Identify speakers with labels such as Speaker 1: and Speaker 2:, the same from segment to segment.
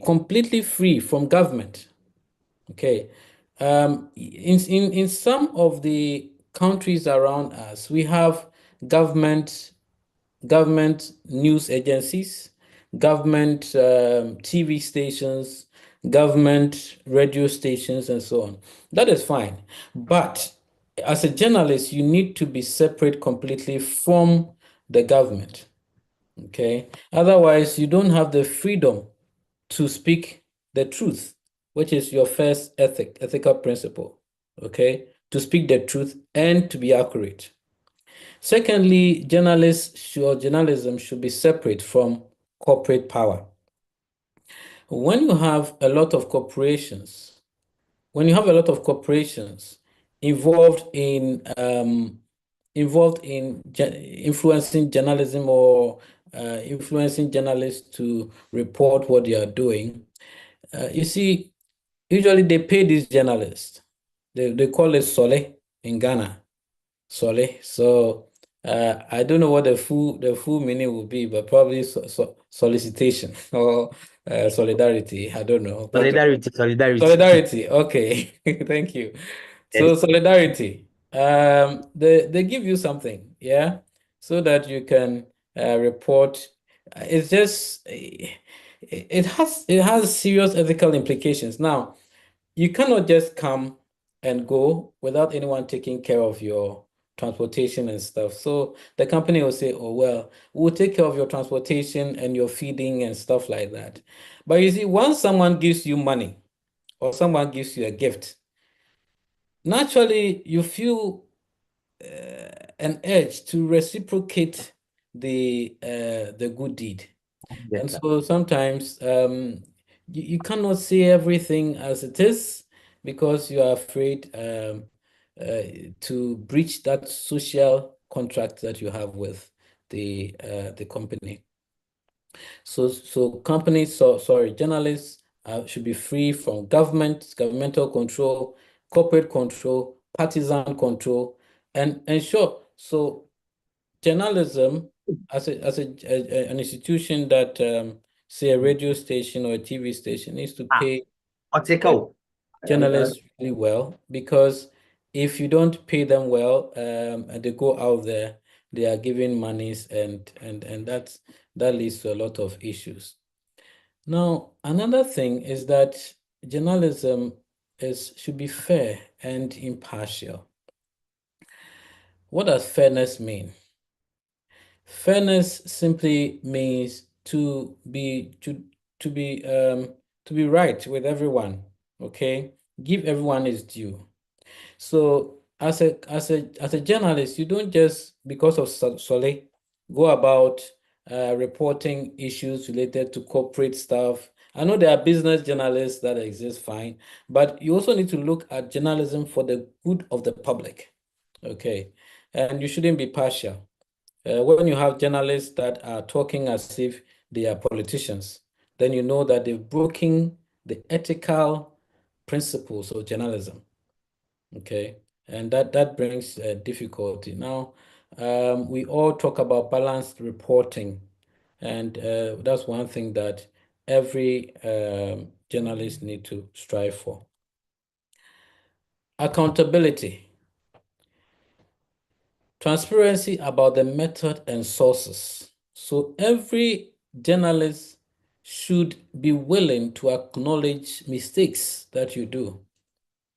Speaker 1: completely free from government. Okay. In some of the countries around us, we have government government news agencies, government TV stations, government radio stations, and so on. That is fine. But as a journalist, you need to be separate completely from the government. Okay. Otherwise, you don't have the freedom to speak the truth, which is your first ethical principle. Okay. To speak the truth and to be accurate. Secondly, journalism should be separate from corporate power. When you have a lot of corporations, when you have a lot of corporations involved in influencing journalism or influencing journalists to report what they are doing, you see, usually they pay these journalists. They call it sole in Ghana. Solly. So I don't know what the full meaning will be, but probably solicitation or solidarity. I don't know. But
Speaker 2: Solidarity, solidarity.
Speaker 1: solidarity. Okay. Thank you. So
Speaker 2: Yes.
Speaker 1: solidarity. They give you something, yeah, so that you can report. It's just it has serious ethical implications. Now, you cannot just come and go without anyone taking care of your transportation and stuff. So the company will say, oh, well, we'll take care of your transportation and your feeding and stuff like that. But you see, once someone gives you money or someone gives you a gift, naturally you feel an urge to reciprocate the good deed.
Speaker 2: Yes,
Speaker 1: And
Speaker 2: sir.
Speaker 1: so sometimes you cannot see everything as it is because you are afraid to breach that social contract that you have with the company. So companies, sorry, journalists should be free from governmental control, corporate control, partisan control, and ensure. So journalism an institution that say a radio station or a TV station needs to
Speaker 2: Ah,
Speaker 1: pay
Speaker 2: Oteko.
Speaker 1: journalists really well, because if you don't pay them well and they go out there, they are giving monies, and that leads to a lot of issues. Now, another thing is that journalism should be fair and impartial. What does fairness mean? Fairness simply means to be right with everyone, okay? Give everyone his due. So as a journalist, you don't just because of Sole go about reporting issues related to corporate stuff. I know there are business journalists that exist, fine, but you also need to look at journalism for the good of the public, okay? And you shouldn't be partial. When you have journalists that are talking as if they are politicians, then you know that they've broken the ethical principles of journalism. Okay, and that brings difficulty. Now, we all talk about balanced reporting, and that's one thing that every journalist need to strive for. Accountability. Transparency about the method and sources. So every journalist should be willing to acknowledge mistakes that you do.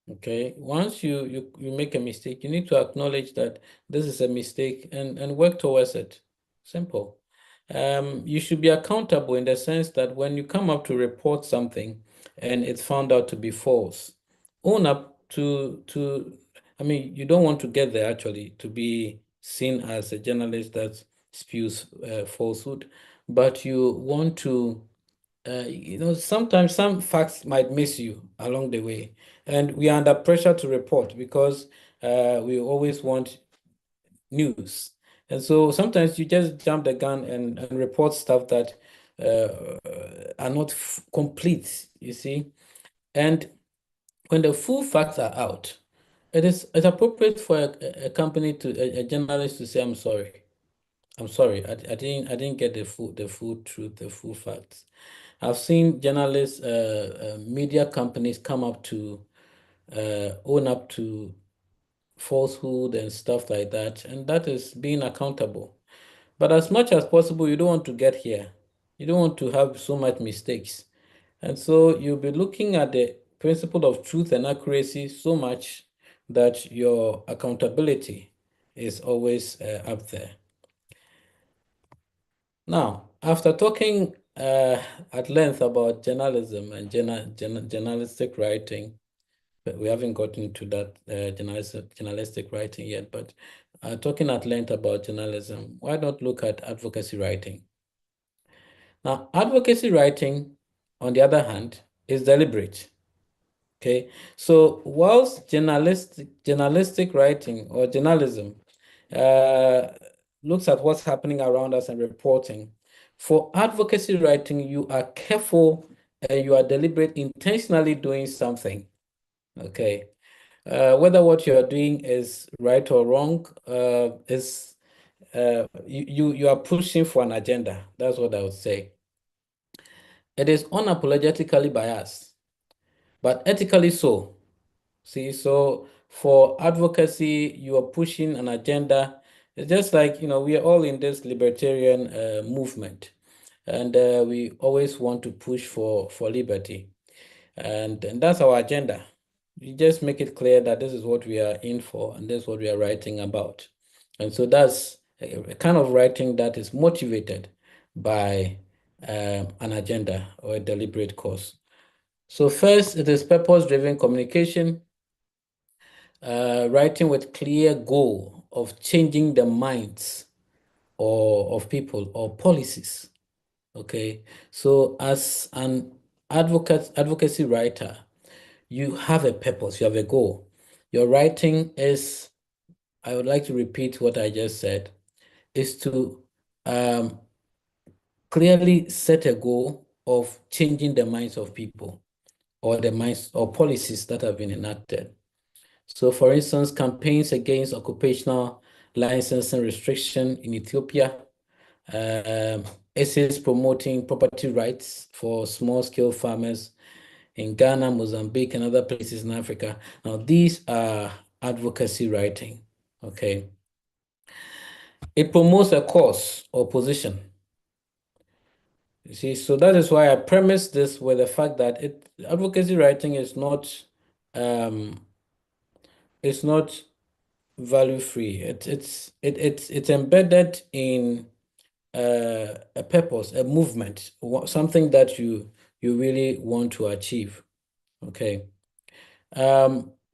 Speaker 1: Okay. Once you make a mistake, you need to acknowledge that this is a mistake and work towards it. Simple. You should be accountable in the sense that when you come up to report something and it's found out to be false, own up to I mean, you don't want to get there actually to be seen as a journalist that spews falsehood, but you want to sometimes some facts might miss you along the way, and we are under pressure to report because we always want news. And so sometimes you just jump the gun and report stuff that are not complete, you see. And when the full facts are out, it's appropriate for a company a journalist to say, I'm sorry. I'm sorry, I didn't get the full truth, the full facts. I've seen journalists, media companies come up to own up to falsehood and stuff like that, and that is being accountable. But as much as possible, you don't want to get here. You don't want to have so much mistakes. And so you'll be looking at the principle of truth and accuracy so much that your accountability is always up there. Now, after talking at length about journalism and journalistic writing, but we haven't gotten to that journalistic writing yet, but talking at length about journalism, why not look at advocacy writing? Now, advocacy writing, on the other hand, is deliberate. Okay, so whilst journalistic writing or journalism uh, looks at what's happening around us and reporting, for advocacy writing, you are careful and you are deliberate, intentionally doing something. Okay, whether what you are doing is right or wrong, is you are pushing for an agenda. That's what I would say. It is unapologetically biased, but ethically so. See, so for advocacy, you are pushing an agenda. It's just like, we are all in this libertarian movement, and we always want to push for liberty. And that's our agenda. We just make it clear that this is what we are in for, and this is what we are writing about. And so that's a kind of writing that is motivated by an agenda or a deliberate cause. So first, it is purpose-driven communication, writing with clear goal of changing the minds of people or policies. Okay, so as an advocacy writer, you have a purpose, you have a goal. Your writing is, I would like to repeat what I just said, is to clearly set a goal of changing the minds of people or the minds or policies that have been enacted. So, for instance, campaigns against occupational licensing restriction in Ethiopia, um, essays promoting property rights for small-scale farmers in Ghana, Mozambique, and other places in Africa. Now, these are advocacy writing, okay? It promotes a cause or position. You see, so that is why I premise this with the fact that advocacy writing is it's not value free. It's embedded in a purpose, a movement, something that you really want to achieve. Okay.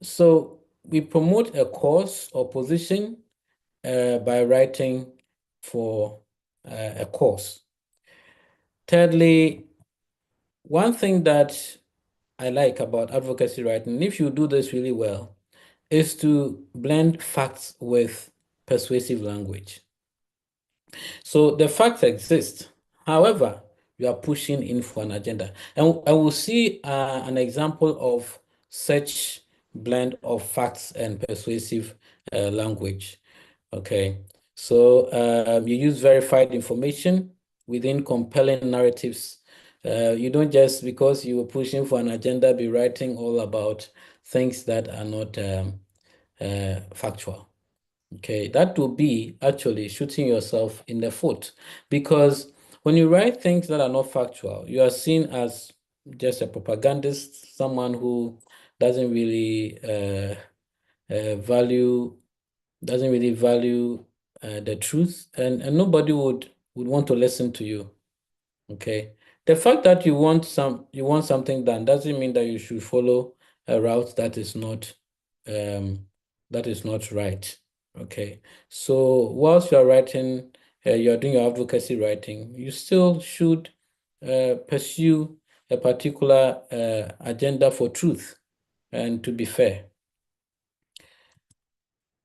Speaker 1: So we promote a cause or position by writing for a cause. Thirdly, one thing that I like about advocacy writing, if you do this really well, is to blend facts with persuasive language. So the facts exist. However, you are pushing in for an agenda. And we'll see an example of such blend of facts and persuasive language. Okay. So you use verified information within compelling narratives. You don't just, because you were pushing for an agenda, be writing all about things that are not factual. Okay, that will be actually shooting yourself in the foot, because when you write things that are not factual, you are seen as just a propagandist, someone who doesn't really value the truth, and nobody would want to listen to you. Okay, the fact that you want something done doesn't mean that you should follow a route um, that is not right. Okay, so whilst you are writing, you're doing your advocacy writing, you still should pursue a particular agenda for truth and to be fair.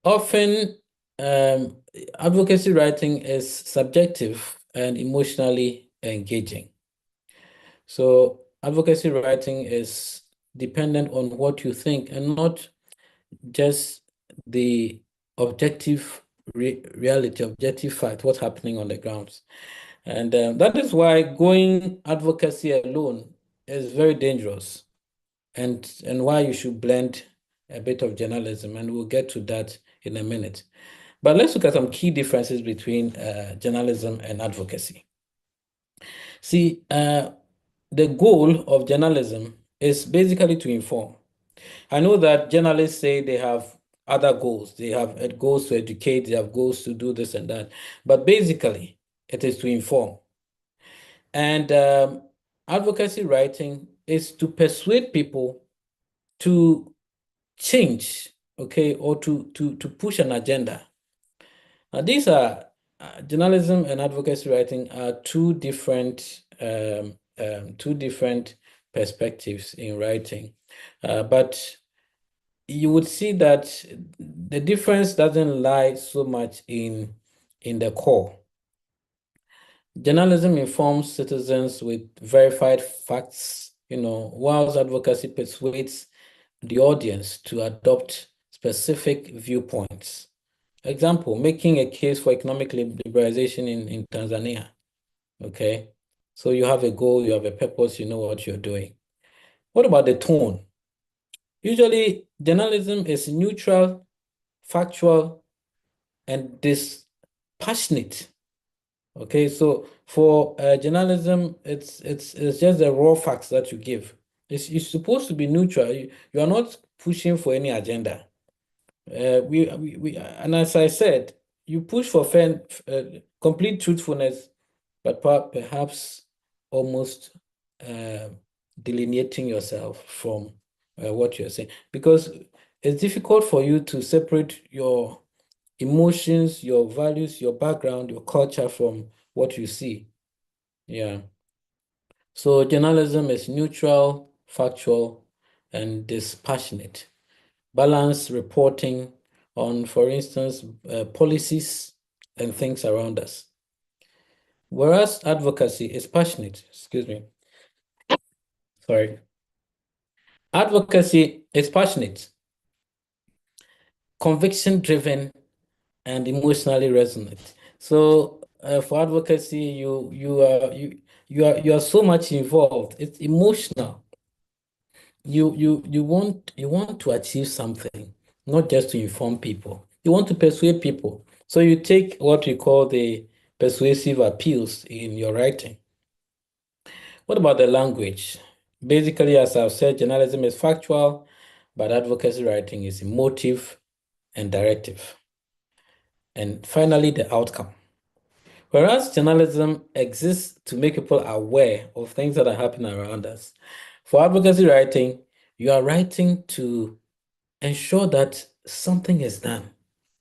Speaker 1: Often, advocacy writing is subjective and emotionally engaging. So advocacy writing is dependent on what you think and not just the objective reality, objective fact, what's happening on the grounds. And that is why going advocacy alone is very dangerous, and why you should blend a bit of journalism. And we'll get to that in a minute. But let's look at some key differences between journalism and advocacy. See, the goal of journalism is basically to inform. I know that journalists say they have other goals. They have goals to educate, they have goals to do this and that. But basically, it is to inform. And advocacy writing is to persuade people to change, okay, or to push an agenda. Now, these are journalism and advocacy writing are two different perspectives in writing, but you would see that the difference doesn't lie so much in the core. Journalism informs citizens with verified facts, whilst advocacy persuades the audience to adopt specific viewpoints. Example, making a case for economic liberalization in Tanzania. Okay. So you have a goal, you have a purpose, you know what you're doing. What about the tone? Usually, journalism is neutral, factual, and dispassionate. Okay, so for journalism, it's just the raw facts that you give. It's supposed to be neutral. You are not pushing for any agenda. And as I said, you push for complete truthfulness, but perhaps almost uh, delineating yourself from what you're saying, because it's difficult for you to separate your emotions, your values, your background, your culture from what you see. Yeah. So journalism is neutral, factual, and dispassionate. Balanced reporting on, for instance, policies and things around us. Whereas advocacy is passionate, excuse me, sorry. Advocacy is passionate, conviction-driven, and emotionally resonant. So for advocacy, you are so much involved. It's emotional. You want to achieve something, not just to inform people. You want to persuade people. So you take what we call the persuasive appeals in your writing. What about the language? Basically, as I've said, journalism is factual, but advocacy writing is emotive and directive. And finally, the outcome. Whereas journalism exists to make people aware of things that are happening around us, for advocacy writing, you are writing to ensure that something is done.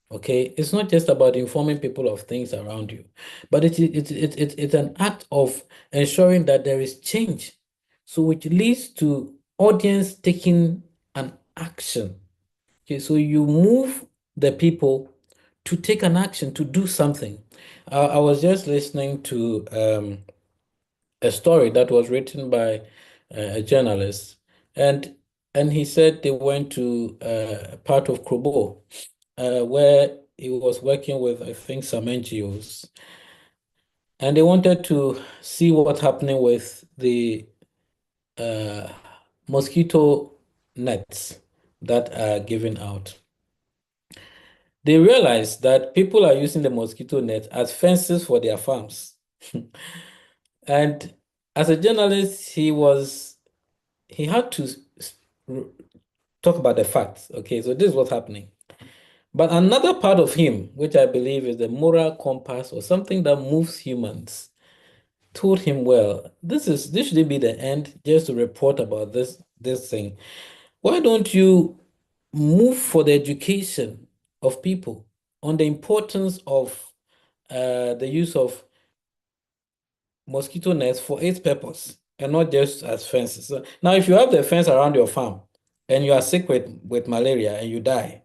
Speaker 1: Okay, it's not just about informing people of things around you, but it's an act of ensuring that there is change, so which leads to audience taking an action. Okay, so you move the people to take an action, to do something. I was just listening to a story that was written by a journalist, and he said they went to a part of Krobo where he was working with, I think, some NGOs, and they wanted to see what's happening with the uh, mosquito nets that are given out. They realized that people are using the mosquito net as fences for their farms. And as a journalist, he had to talk about the facts. Okay, so this is what's happening. But another part of him, which I believe is the moral compass or something that moves humans, told him, well, this shouldn't be the end just to report about this thing. Why don't you move for the education of people on the importance of the use of mosquito nets for its purpose and not just as fences? So now, if you have the fence around your farm and you are sick with malaria and you die,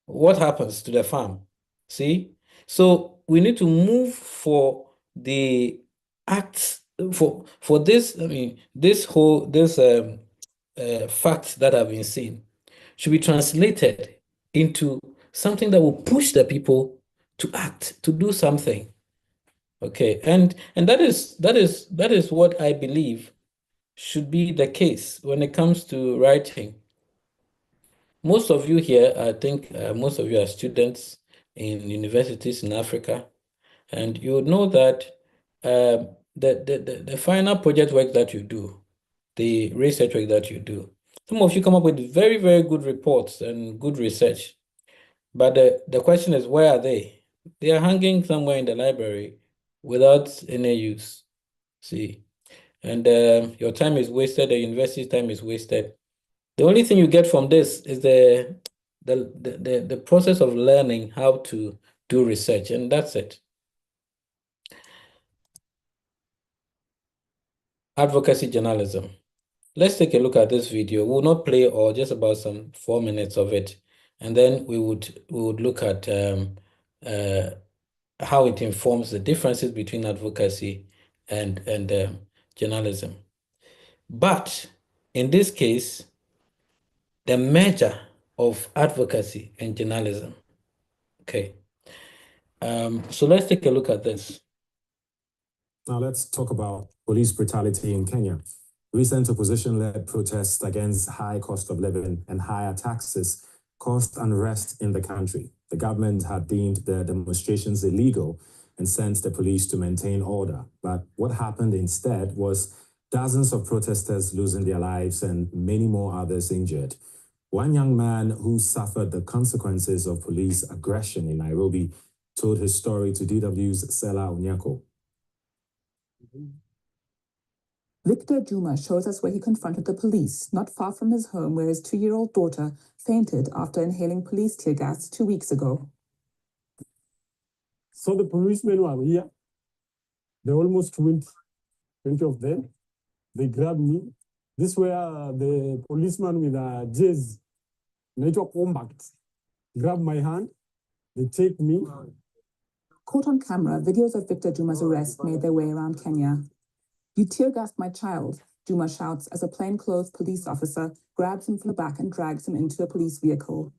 Speaker 1: what happens to the farm? See? So we need to move for the acts for this. I mean, this facts that have been seen should be translated into something that will push the people to act, to do something. Okay, and that is what I believe should be the case when it comes to writing. Most of you here, I think most of you are students in universities in Africa, and you know that the final project work that you do, the research work that you do, some of you come up with very, very good reports and good research. But the question is, where are they? They are hanging somewhere in the library without any use. See, and your time is wasted, the university's time is wasted. The only thing you get from this is the process of learning how to do research, and that's it. Advocacy journalism. Let's take a look at this video. We'll not play all, just about some 4 minutes of it, and then we would look at how it informs the differences between advocacy and journalism. But in this case, the merger of advocacy and journalism. Okay. So let's take a look at this.
Speaker 3: Now let's talk about police brutality in Kenya. Recent opposition-led protests against high cost of living and higher taxes caused unrest in the country. The government had deemed the demonstrations illegal and sent the police to maintain order. But what happened instead was dozens of protesters losing their lives and many more others injured. One young man who suffered the consequences of police aggression in Nairobi told his story to DW's Sela Onyako.
Speaker 4: Victor Juma shows us where he confronted the police, not far from his home where his 2-year-old daughter fainted after inhaling police tear gas 2 weeks ago.
Speaker 5: So the policemen were here. They almost 20 of them. They grabbed me. This were the policeman with a jazz, NATO compact, grabbed my hand. They take me.
Speaker 4: Caught on camera, videos of Victor Juma's arrest made their way around Kenya. "You tear-gassed my child," Juma shouts as a plainclothes police officer grabs him from the back and drags him into a police vehicle.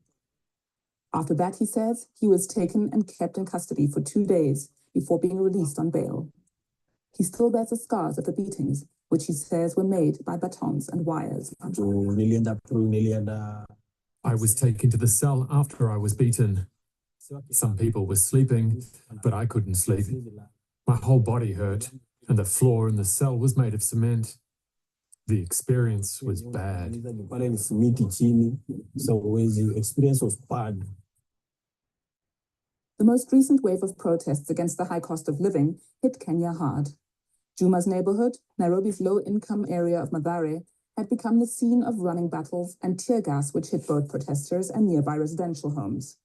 Speaker 4: After that, he says, he was taken and kept in custody for 2 days before being released on bail. He still bears the scars of the beatings, which he says were made by batons and wires.
Speaker 6: I was taken to the cell after I was beaten. Some people were sleeping, but I couldn't sleep. My whole body hurt, and the floor in the cell was made of cement. The experience was bad.
Speaker 5: So the experience was bad.
Speaker 4: The most recent wave of protests against the high cost of living hit Kenya hard. Juma's neighborhood, Nairobi's low-income area of Mathare, had become the scene of running battles and tear gas which hit both protesters and nearby residential homes.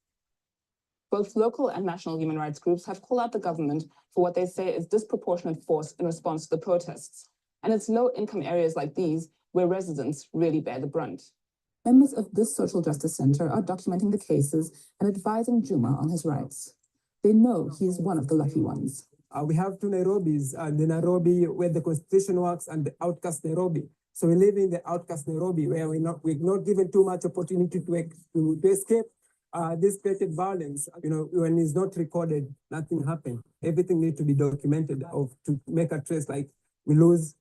Speaker 4: Both local and national human rights groups have called out the government for what they say is disproportionate force in response to the protests. And it's low-income areas like these where residents really bear the brunt. Members of this social justice center are documenting the cases and advising Juma on his rights. They know he is one of the lucky ones.
Speaker 5: We have two Nairobis, the Nairobi where the constitution works and the outcast Nairobi. So we live in the outcast Nairobi where we're not given too much opportunity to escape. This created violence. When it's not recorded, nothing happened. Everything needs to be documented to make a trace. Like we lose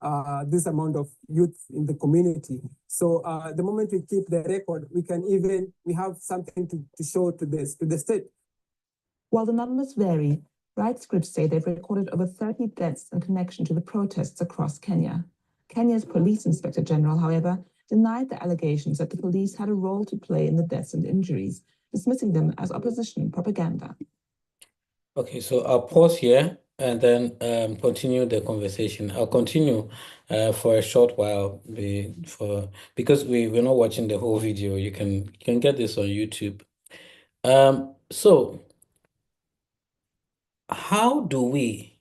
Speaker 5: this amount of youth in the community. So the moment we keep the record, we have something to show to the state.
Speaker 4: While the numbers vary, rights groups say they've recorded over 30 deaths in connection to the protests across Kenya. Kenya's Police Inspector General, however, denied the allegations that the police had a role to play in the deaths and injuries, dismissing them as opposition propaganda.
Speaker 1: Okay, so I'll pause here and then continue the conversation. I'll continue for a short while because we're not watching the whole video. You can get this on YouTube. So how do we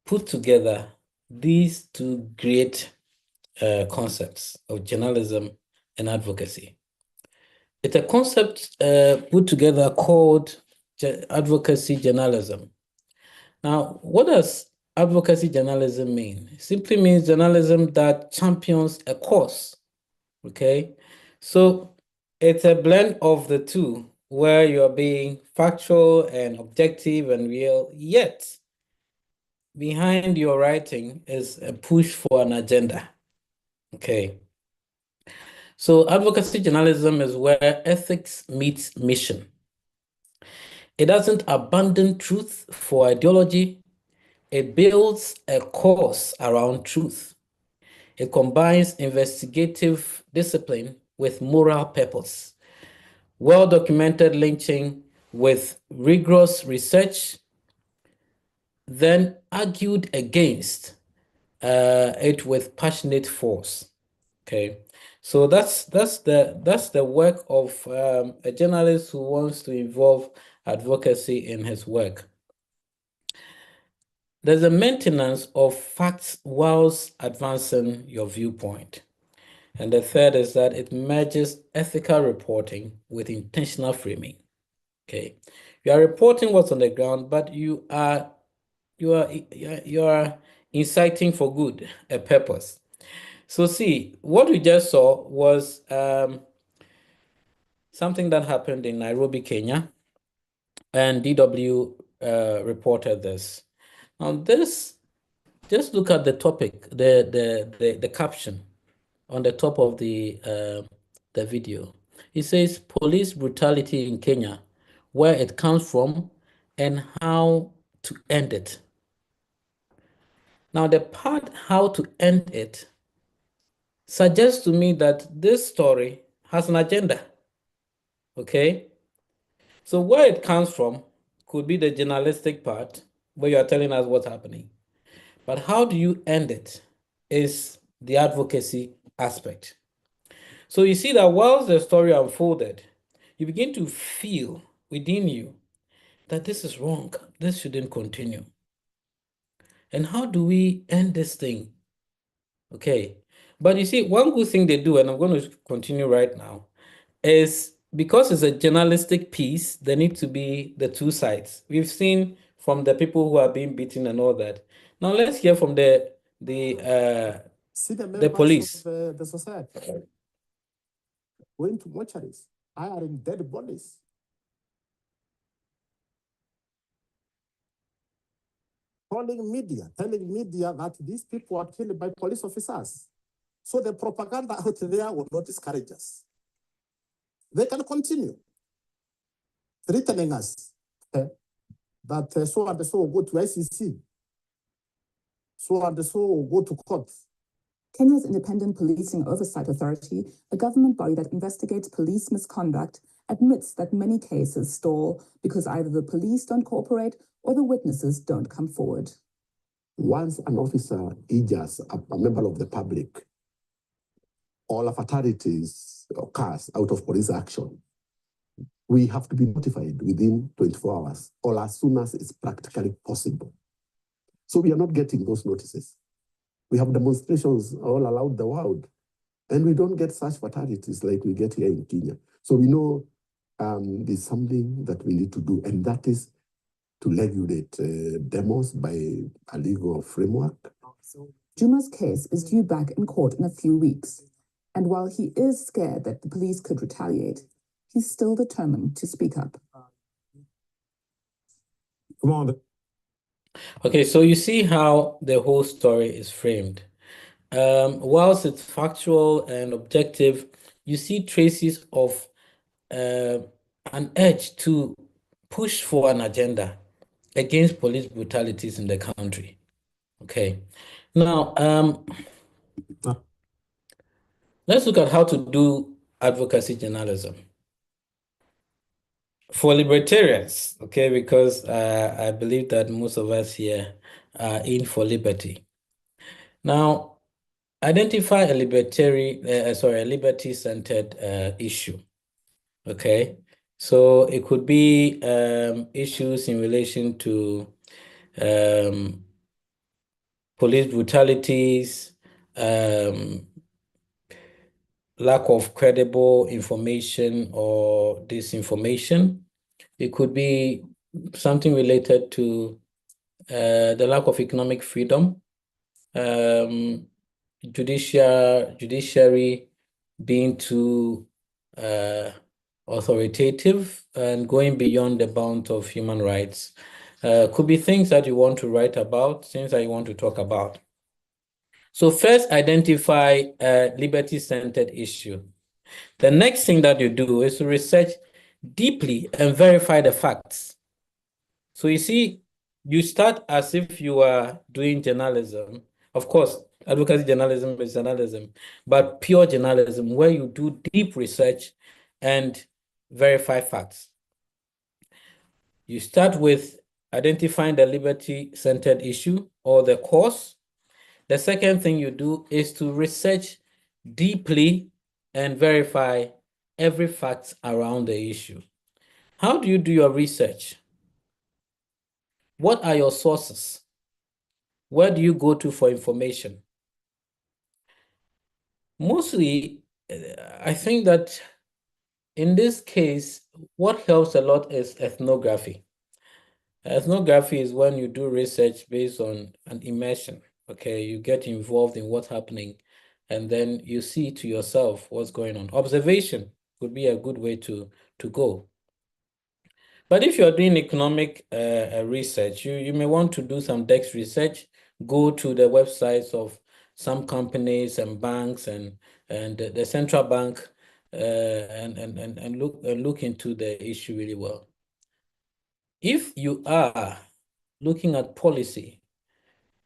Speaker 1: put together these two great concepts of journalism and advocacy? It's a concept put together called advocacy journalism. Now, what does advocacy journalism mean? It simply means journalism that champions a cause, okay? So it's a blend of the two where you're being factual and objective and real, yet behind your writing is a push for an agenda. Okay. So advocacy journalism is where ethics meets mission. It doesn't abandon truth for ideology. It builds a cause around truth. It combines investigative discipline with moral purpose. Well-documented lynching with rigorous research, then argued against it with passionate force. Okay, so that's the work of a journalist who wants to involve advocacy in his work. There's a maintenance of facts whilst advancing your viewpoint. And the third is that it merges ethical reporting with intentional framing. Okay, you are reporting what's on the ground, but you are inciting for good, a purpose. So see, what we just saw was something that happened in Nairobi, Kenya, and DW reported this. Now this, just look at the topic, the caption on the top of the video. It says police brutality in Kenya, where it comes from and how to end it. Now the part how to end it suggests to me that this story has an agenda. Okay? So where it comes from could be the journalistic part, where you are telling us what's happening. But how do you end it is the advocacy aspect. So you see that whilst the story unfolded, you begin to feel within you that this is wrong, this shouldn't continue. And how do we end this thing? Okay, but you see, one good thing they do, and I'm going to continue right now, is because it's a journalistic piece, there need to be the two sides. We've seen from the people who are being beaten and all that. Now let's hear from the police.
Speaker 7: Of the society going to mortuaries, hiring dead bodies. Telling media that these people are killed by police officers. So the propaganda out there will not discourage us. They can continue threatening us that so and so will go to ICC, so and so will go to court.
Speaker 4: Kenya's Independent Policing Oversight Authority, a government body that investigates police misconduct, admits that many cases stall because either the police don't cooperate or the witnesses don't come forward.
Speaker 7: Once an officer injures a member of the public, or a fatality occurs out of police action, we have to be notified within 24 hours or as soon as it's practically possible. So we are not getting those notices. We have demonstrations all around the world, and we don't get such fatalities like we get here in Kenya. So we know there's something that we need to do, and that is to regulate demos by a legal framework.
Speaker 4: Juma's case is due back in court in a few weeks, and while he is scared that the police could retaliate, he's still determined to speak up.
Speaker 3: Come on.
Speaker 1: Okay, so you see how the whole story is framed. Whilst it's factual and objective, you see traces of an urge to push for an agenda against police brutalities in the country. Okay, now let's look at how to do advocacy journalism for libertarians, okay, because I believe that most of us here are in for liberty. Now, identify a liberty-centered issue, okay? So it could be issues in relation to police brutalities, lack of credible information or disinformation. It could be something related to the lack of economic freedom, judiciary being too authoritative and going beyond the bounds of human rights. Could be things that you want to write about, things that you want to talk about. So first, identify a liberty-centered issue. The next thing that you do is to research deeply and verify the facts. So you see, you start as if you are doing journalism. Of course, advocacy journalism is journalism, but pure journalism where you do deep research and verify facts. You start with identifying the liberty-centered issue or the cause. The second thing you do is to research deeply and verify every fact around the issue. How do you do your research? What are your sources? Where do you go to for information? Mostly, I think that in this case, what helps a lot is ethnography. Ethnography is when you do research based on an immersion. Okay, you get involved in what's happening, and then you see to yourself what's going on. Observation would be a good way to go. But if you're doing economic research, you may want to do some desk research, go to the websites of some companies and banks and the central bank and look into the issue really well. If you are looking at policy,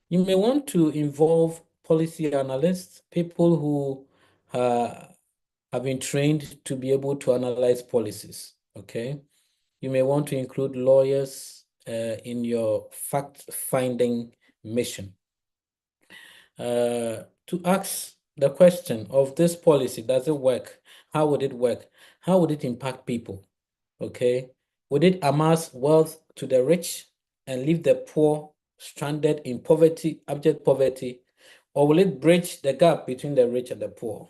Speaker 1: you may want to involve policy analysts, people who have been trained to be able to analyze policies, okay? You may want to include lawyers in your fact-finding mission. To ask the question of this policy, does it work? How would it work? How would it impact people? Okay. Would it amass wealth to the rich and leave the poor stranded in poverty, abject poverty, or will it bridge the gap between the rich and the poor?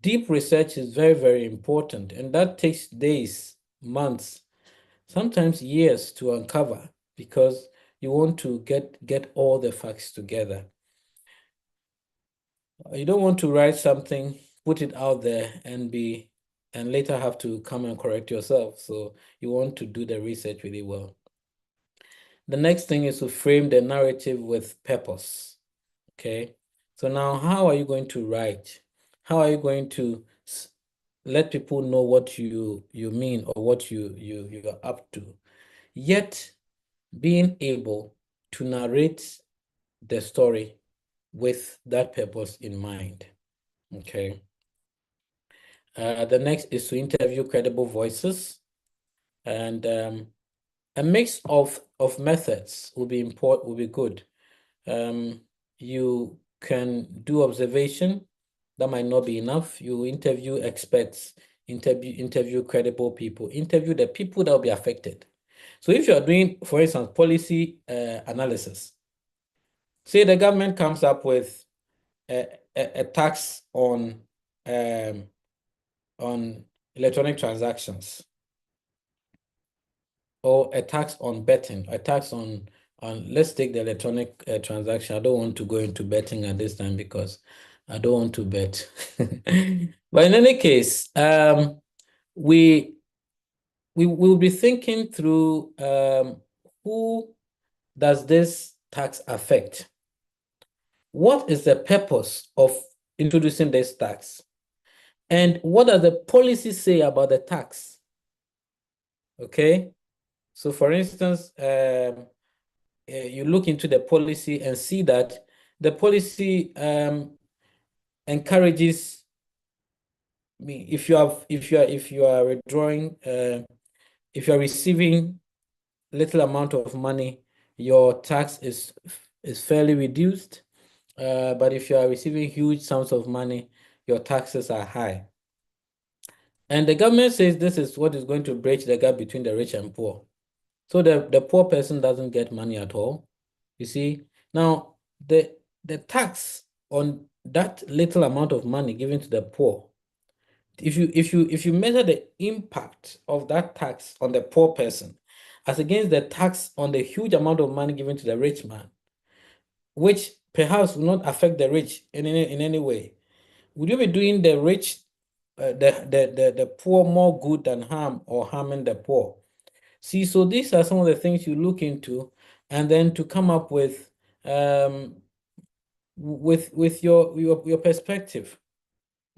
Speaker 1: Deep research is very, very important, and that takes days, months, sometimes years to uncover because you want to get all the facts together. You don't want to write something, put it out there and later have to come and correct yourself. So you want to do the research really well. The next thing is to frame the narrative with purpose. Okay. So now how are you going to write? How are you going to let people know what you mean or what you're up to? Yet being able to narrate the story with that purpose in mind. Okay. The next is to interview credible voices, and a mix of methods will be good. You can do observation. That might not be enough. You interview experts, interview credible people, interview the people that will be affected. So if you're doing, for instance, policy analysis, say the government comes up with a tax on electronic transactions, or a tax on betting, a tax on let's take the electronic transaction. I don't want to go into betting at this time because I don't want to bet. But in any case, we will be thinking through who does this tax affect? What is the purpose of introducing this tax? And what does the policy say about the tax? Okay, so for instance, you look into the policy and see that the policy encourages me if you are withdrawing, if you are receiving little amount of money, your tax is fairly reduced. But if you are receiving huge sums of money, your taxes are high. And the government says this is what is going to bridge the gap between the rich and poor. So the poor person doesn't get money at all. You see, now the tax on that little amount of money given to the poor, if you measure the impact of that tax on the poor person as against the tax on the huge amount of money given to the rich man, which perhaps will not affect the rich in any way, would you be doing the rich, the poor more good than harm or harming the poor? See, so these are some of the things you look into, and then to come up with your perspective.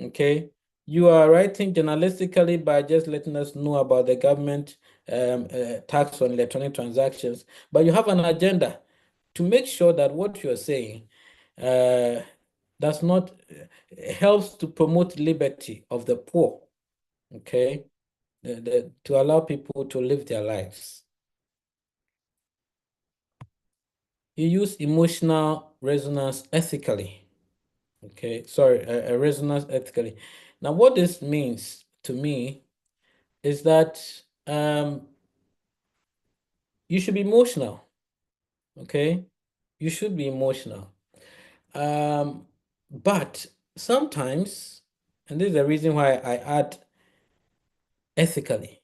Speaker 1: Okay, you are writing journalistically by just letting us know about the government tax on electronic transactions, but you have an agenda to make sure that what you're saying does not helps to promote liberty of the poor. Okay, to allow people to live their lives. You use emotional resonance ethically. Okay, sorry, a resonance ethically. Now, what this means to me is that you should be emotional. Okay, you should be emotional. But sometimes, and this is the reason why I add ethically,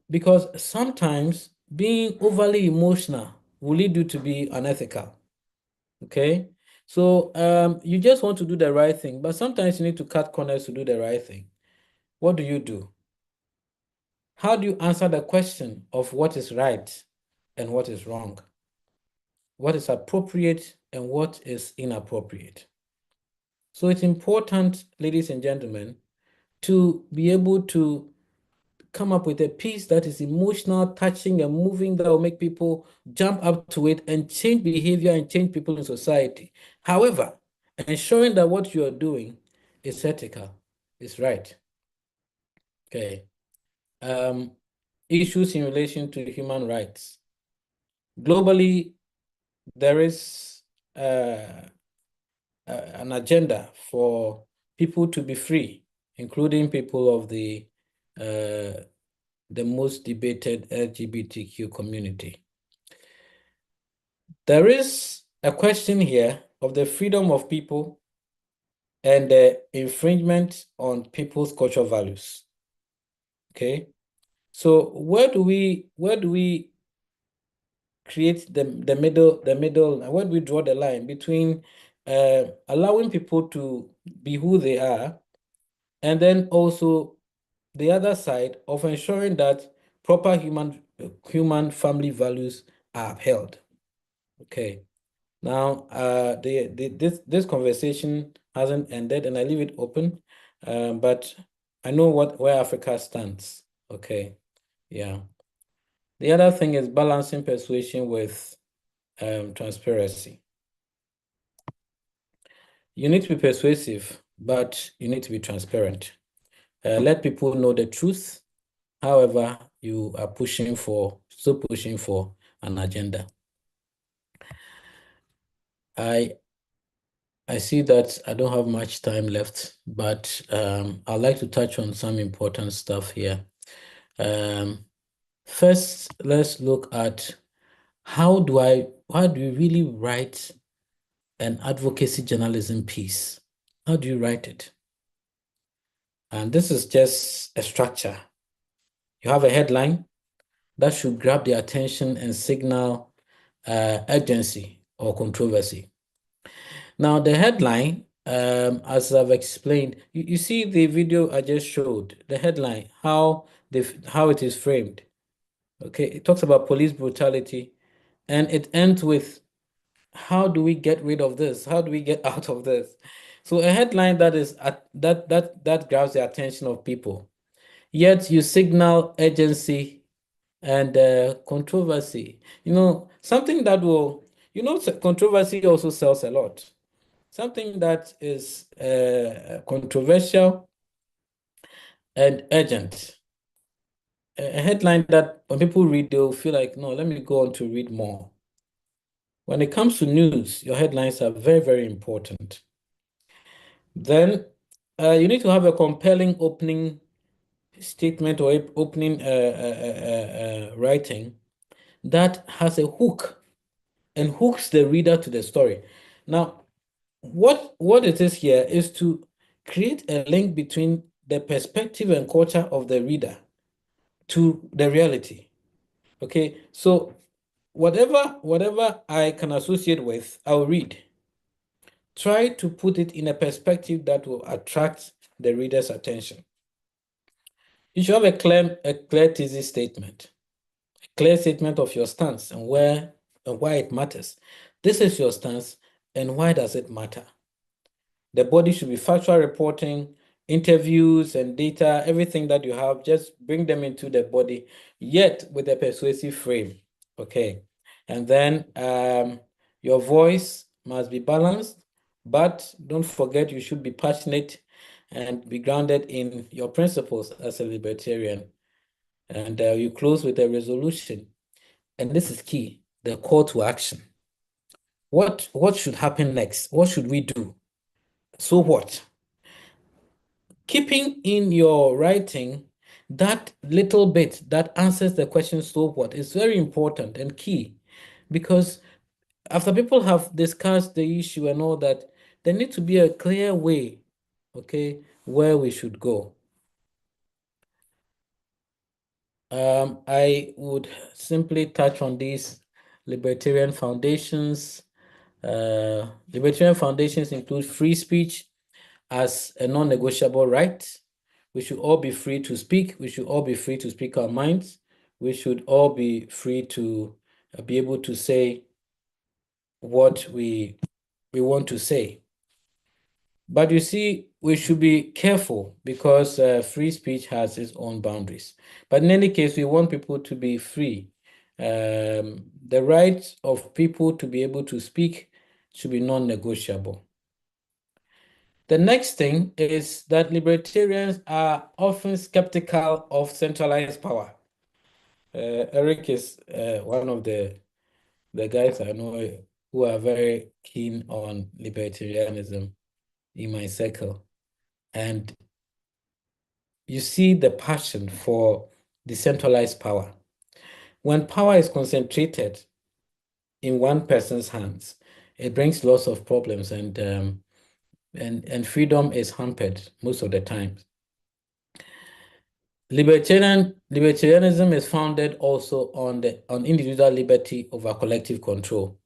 Speaker 1: because sometimes being overly emotional will lead you to be unethical. Okay, so you just want to do the right thing, but sometimes you need to cut corners to do the right thing. What do you do? How do you answer the question of what is right and what is wrong? What is appropriate and what is inappropriate? So it's important, ladies and gentlemen, to be able to come up with a piece that is emotional, touching, and moving, that will make people jump up to it and change behavior and change people in society. However, ensuring that what you are doing is ethical, is right. Okay. Issues in relation to human rights. Globally, there is an agenda for people to be free, including people of the most debated LGBTQ community. There is a question here of the freedom of people and the infringement on people's cultural values. Okay, so where do we create the middle, where do we draw the line between allowing people to be who they are, and then also the other side of ensuring that proper human family values are upheld? Okay. Now, this conversation hasn't ended, and I leave it open, but I know where Africa stands. Okay, yeah. The other thing is balancing persuasion with transparency. You need to be persuasive, but you need to be transparent. Let people know the truth. However, you are still pushing for an agenda. I see that I don't have much time left, but I'd like to touch on some important stuff here. First, let's look at how do we really write an advocacy journalism piece? How do you write it? And this is just a structure. You have a headline that should grab the attention and signal urgency or controversy. Now, the headline, as I've explained, you see the video I just showed, the headline, how it is framed. Okay, it talks about police brutality, and it ends with, how do we get rid of this? How do we get out of this? So a headline that is that grabs the attention of people, yet you signal urgency and controversy. Something that will, controversy also sells a lot. Something that is controversial and urgent. A headline that when people read, they'll feel like, no, let me go on to read more. When it comes to news, your headlines are very, very important. Then you need to have a compelling opening statement or opening writing that has a hook and hooks the reader to the story. Now, what it is here is to create a link between the perspective and culture of the reader to the reality. Okay, so whatever I can associate with, I'll read. Try to put it in a perspective that will attract the reader's attention. You should have a clear thesis statement. clear statement of your stance and where and why it matters. This is your stance, and why does it matter? The body should be factual reporting, interviews and data, everything that you have, just bring them into the body, yet with a persuasive frame. Okay. And then your voice must be balanced, but don't forget you should be passionate and be grounded in your principles as a libertarian. And you close with a resolution. And this is key, the call to action. What should happen next? What should we do? So what? Keeping in your writing that little bit that answers the question, so what, is very important and key, because after people have discussed the issue and all that, there needs to be a clear way, okay, where we should go. I would simply touch on these libertarian foundations. Libertarian foundations include free speech as a non-negotiable right. We should all be free to speak. We should all be free to speak our minds. We should all be free to be able to say what we want to say. But you see, we should be careful because free speech has its own boundaries. But in any case, we want people to be free. The right of people to be able to speak should be non-negotiable. The next thing is that libertarians are often skeptical of centralized power. Eric is one of the guys I know who are very keen on libertarianism in my circle. And you see the passion for decentralized power. When power is concentrated in one person's hands, it brings lots of problems, and freedom is hampered most of the time. Libertarianism is founded also on individual liberty over collective control.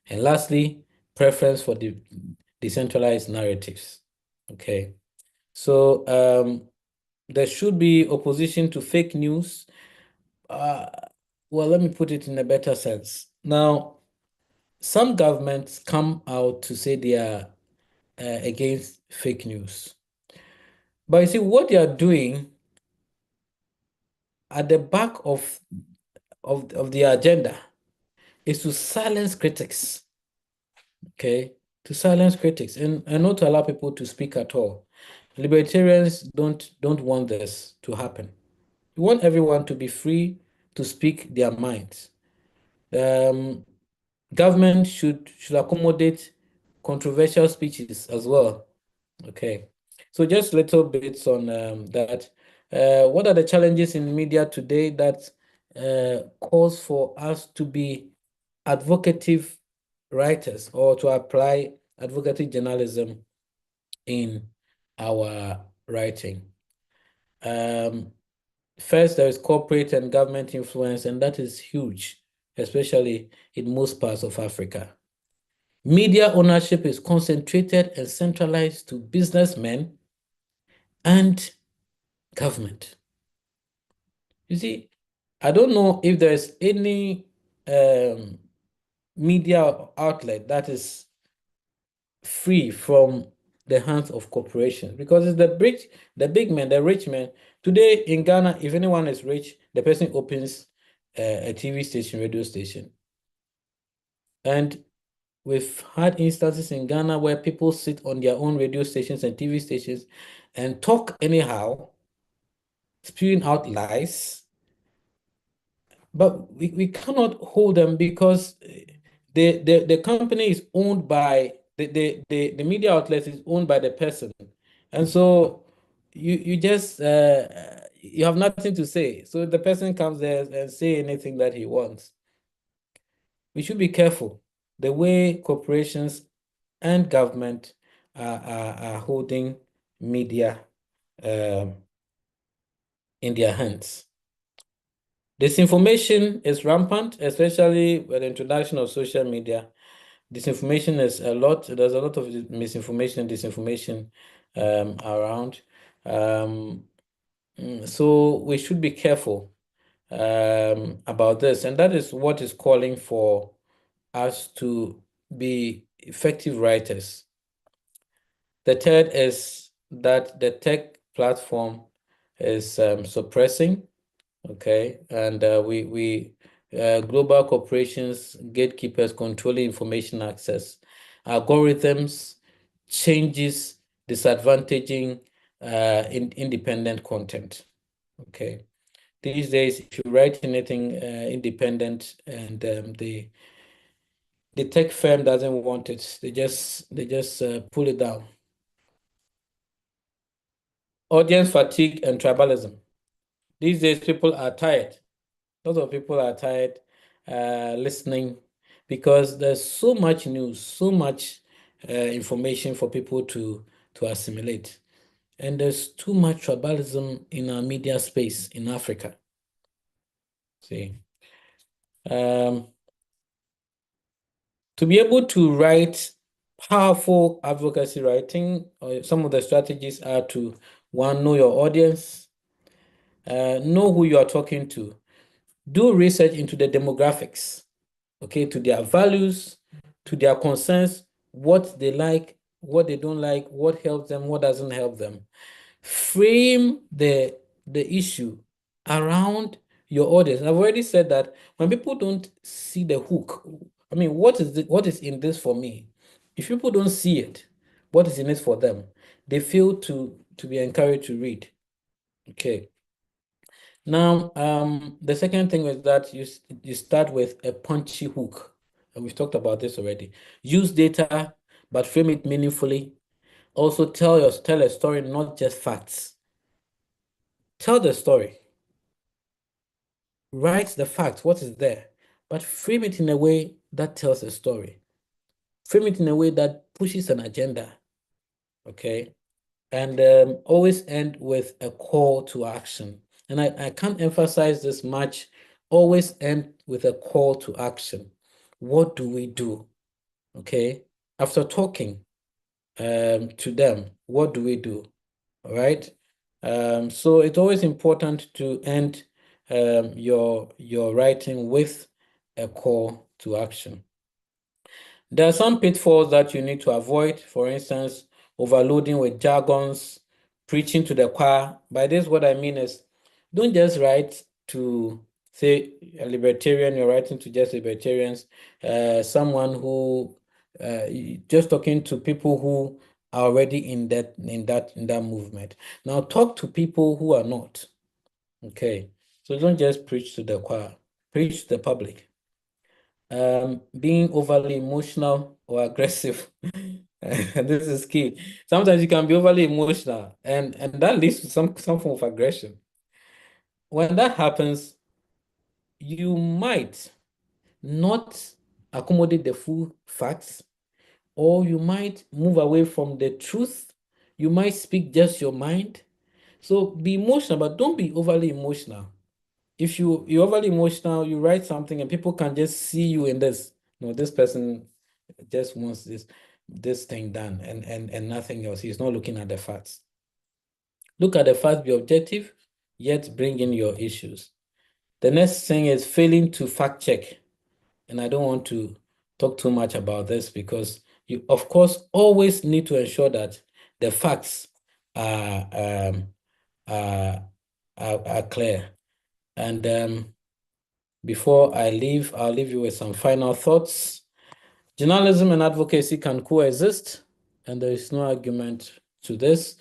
Speaker 1: And lastly, preference for the decentralized narratives. Okay. So there should be opposition to fake news. Well, let me put it in a better sense. Now, some governments come out to say they are against fake news. But you see, what they are doing at the back of the agenda is to silence critics. Okay, to silence critics and not to allow people to speak at all. Libertarians don't want this to happen. We want everyone to be free to speak their minds. Government should accommodate controversial speeches as well. Okay, so just little bits on that. What are the challenges in media today that calls for us to be advocative writers or to apply advocacy journalism in our writing? First, there is corporate and government influence, and that is huge, especially in most parts of Africa. Media ownership is concentrated and centralized to businessmen and government. You see, I don't know if there's any media outlet that is free from the hands of corporations, because it's the big men, the rich men. Today in Ghana, if anyone is rich, the person opens a TV station, radio station. And we've had instances in Ghana where people sit on their own radio stations and TV stations and talk anyhow, spewing out lies. But we cannot hold them because the company is owned by the media outlet is owned by the person, and so you just you have nothing to say. So the person comes there and say anything that he wants. We should be careful the way corporations and government are holding media in their hands. Disinformation is rampant, especially with the introduction of social media. Disinformation is a lot. There's a lot of misinformation and disinformation around. So we should be careful about this, and that is what is calling for us to be effective writers. The third is that the tech platform is suppressing, okay, and global corporations, gatekeepers controlling information access, algorithms, changes, disadvantaging independent content, okay. These days, if you write anything independent and the tech firm doesn't want it, they just pull it down. Audience fatigue and tribalism. These days, people are tired. A lot of people are tired listening because there's so much news, so much information for people to assimilate. And there's too much tribalism in our media space in Africa. See, to be able to write powerful advocacy writing, some of the strategies are to, one, know your audience, know who you are talking to, do research into the demographics, okay, to their values, to their concerns, what they like, what they don't like, what helps them, what doesn't help them. Frame the issue around your audience. I've already said that when people don't see the hook, I mean, what is in this for me? If people don't see it, what is in it for them? They feel to be encouraged to read. Okay. Now, the second thing is that you start with a punchy hook, and we've talked about this already. Use data, but frame it meaningfully. Also, tell a story, not just facts. Tell the story. Write the facts, what is there, but frame it in a way that tells a story. Frame it in a way that pushes an agenda, okay? And always end with a call to action. And I can't emphasize this much. Always end with a call to action. What do we do? Okay. After talking to them, what do we do? All right. So it's always important to end your writing with a call to action. There are some pitfalls that you need to avoid. For instance, overloading with jargons, preaching to the choir. By this, what I mean is, don't just write to, say, a libertarian, you're writing to just libertarians, someone who, just talking to people who are already in that movement. Now, talk to people who are not. Okay, so don't just preach to the choir, preach to the public. Being overly emotional or aggressive. This is key. Sometimes you can be overly emotional, and that leads to some form of aggression. When that happens, you might not accommodate the full facts, or you might move away from the truth. You might speak just your mind. So be emotional, but don't be overly emotional. If you're overly emotional, you write something and people can just see you in this. No, this person just wants this thing done and nothing else. He's not looking at the facts. Look at the facts, be objective, yet bring in your issues. The next thing is failing to fact check. And I don't want to talk too much about this because you, of course, always need to ensure that the facts are clear. And before I leave, I'll leave you with some final thoughts. Journalism and advocacy can coexist, and there is no argument to this.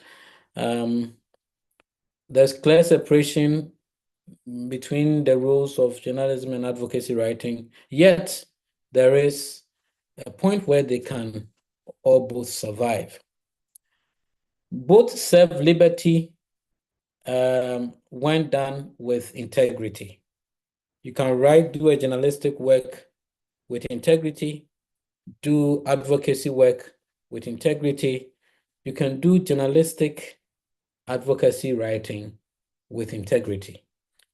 Speaker 1: There's clear separation between the roles of journalism and advocacy writing, yet there is a point where they can all both survive. Both serve liberty when done with integrity. You can do a journalistic work with integrity, do advocacy work with integrity. You can do journalistic advocacy writing with integrity.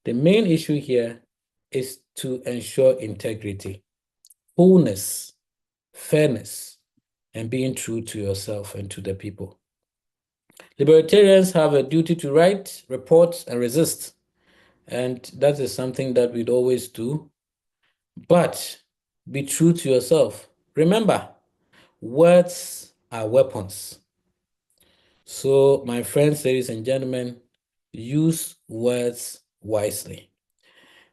Speaker 1: The main issue here is to ensure integrity, wholeness, fairness, and being true to yourself and to the people. Libertarians have a duty to write, report, and resist. and that is something that we'd always do. But be true to yourself. Remember, words are weapons. So, my friends, ladies and gentlemen, use words wisely.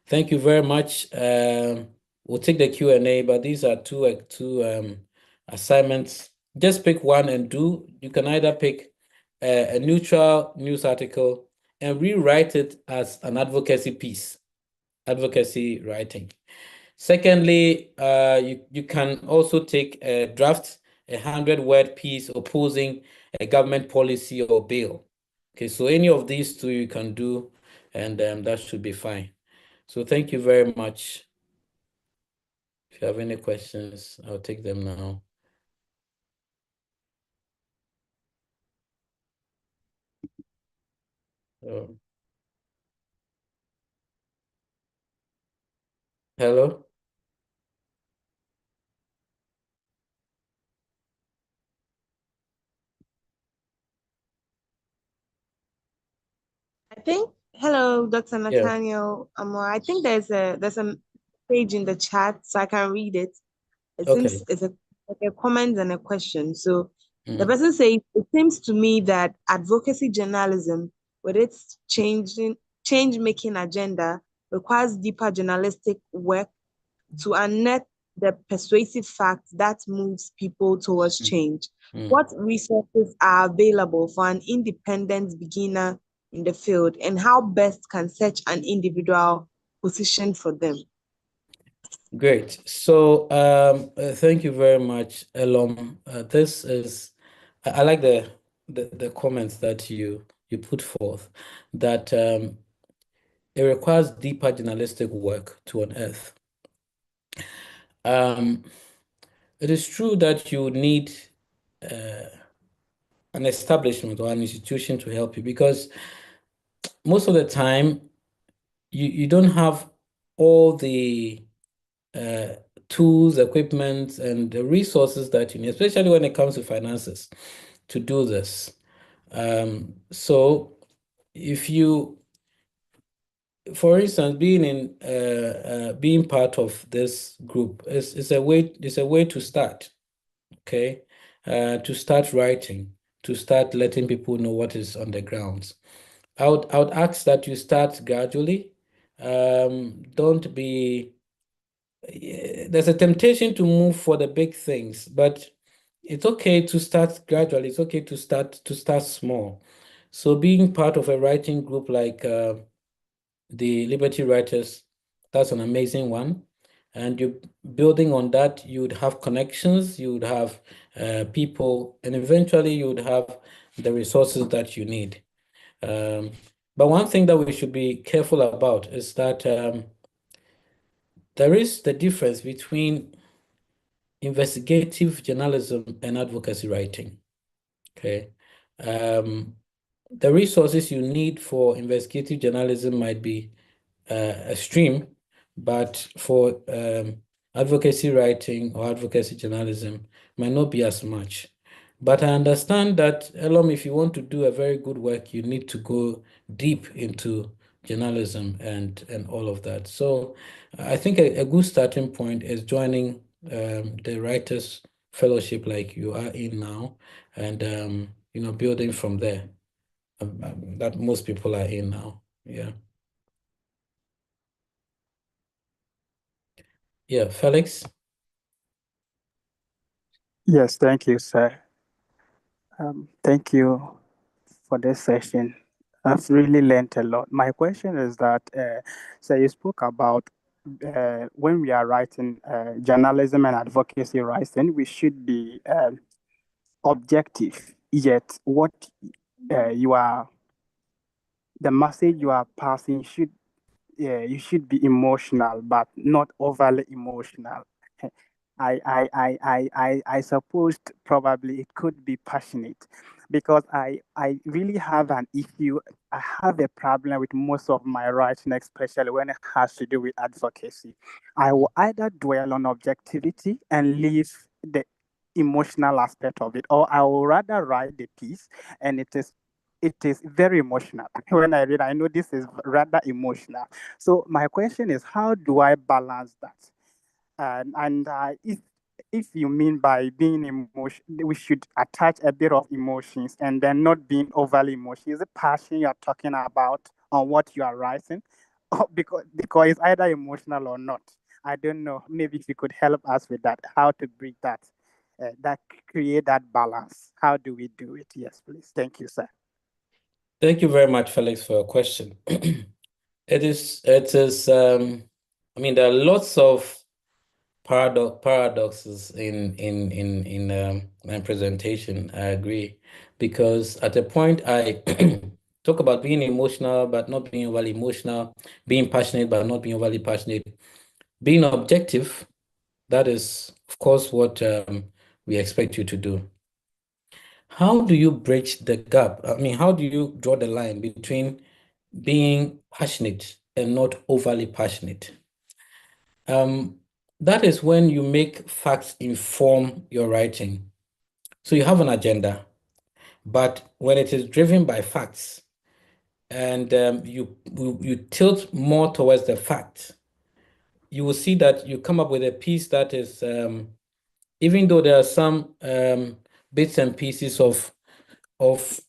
Speaker 1: Thank you very much. We'll take the Q&A, but these are two assignments. Just pick one and do. You can either pick a neutral news article and rewrite it as an advocacy piece, advocacy writing. Secondly, you can also take a draft, a 100-word piece opposing a government policy or bill. Okay, so any of these two you can do, and that should be fine. So thank you very much. If you have any questions, I'll take them now. Hello?
Speaker 8: Hello, Dr. Nathaniel. I think there's a page in the chat, so I can read it. It seems it's a comment and a question. So the person says, it seems to me that advocacy journalism, with its change-making agenda, requires deeper journalistic work to unearth the persuasive facts that moves people towards change. What resources are available for an independent beginner in the field, and how best can such an individual position for them?
Speaker 1: Great. So thank you very much, Elom. This is, I like the comments that you put forth, that it requires deeper journalistic work to unearth. It is true that you need an establishment or an institution to help you, because most of the time you don't have all the tools, equipment, and the resources that you need, especially when it comes to finances, to do this. So if you, for instance, being part of this group is a way to start. Okay, to start writing, to start letting people know what is on the ground. I would ask that you start gradually. Don't be. There's a temptation to move for the big things, but it's okay to start gradually. It's okay to start small. So being part of a writing group like the Liberty Writers, that's an amazing one. And you building on that, you would have connections, you would have people, and eventually you would have the resources that you need. But one thing that we should be careful about is that there is the difference between investigative journalism and advocacy writing. Okay. The resources you need for investigative journalism might be extreme, but for advocacy writing or advocacy journalism might not be as much. But I understand that, Elom, if you want to do a very good work, you need to go deep into journalism and all of that. So I think a good starting point is joining the Writers Fellowship like you are in now, and building from there. That most people are in now. Yeah. Yeah, Felix?
Speaker 9: Yes, thank you, sir. Thank you for this session. I've really learned a lot. My question is that, so you spoke about when we are writing journalism and advocacy writing, we should be objective, yet what the message you are passing you should be emotional, but not overly emotional. I supposed probably it could be passionate, because I really have an issue. I have a problem with most of my writing, especially when it has to do with advocacy. I will either dwell on objectivity and leave the emotional aspect of it, or I will rather write the piece and it is it is very emotional. When I read, I know this is rather emotional. So my question is, how do I balance that? And if you mean by being emotion, we should attach a bit of emotions and then not being overly emotional. Is it passion you're talking about on what you are writing? Or because it's either emotional or not. I don't know. Maybe if you could help us with that, how to bring that, create that balance. How do we do it? Yes, please. Thank you, sir.
Speaker 1: Thank you very much, Felix, for your question. It is, I mean, there are lots of paradoxes in my presentation. I agree, because at a point I talk about being emotional but not being overly emotional, being passionate but not being overly passionate, being objective. That is, of course, what we expect you to do. How do you bridge the gap? I mean, how do you draw the line between being passionate and not overly passionate? That is when you make facts inform your writing. So you have an agenda, but when it is driven by facts and you tilt more towards the fact, you will see that you come up with a piece that is, even though there are some bits and pieces of the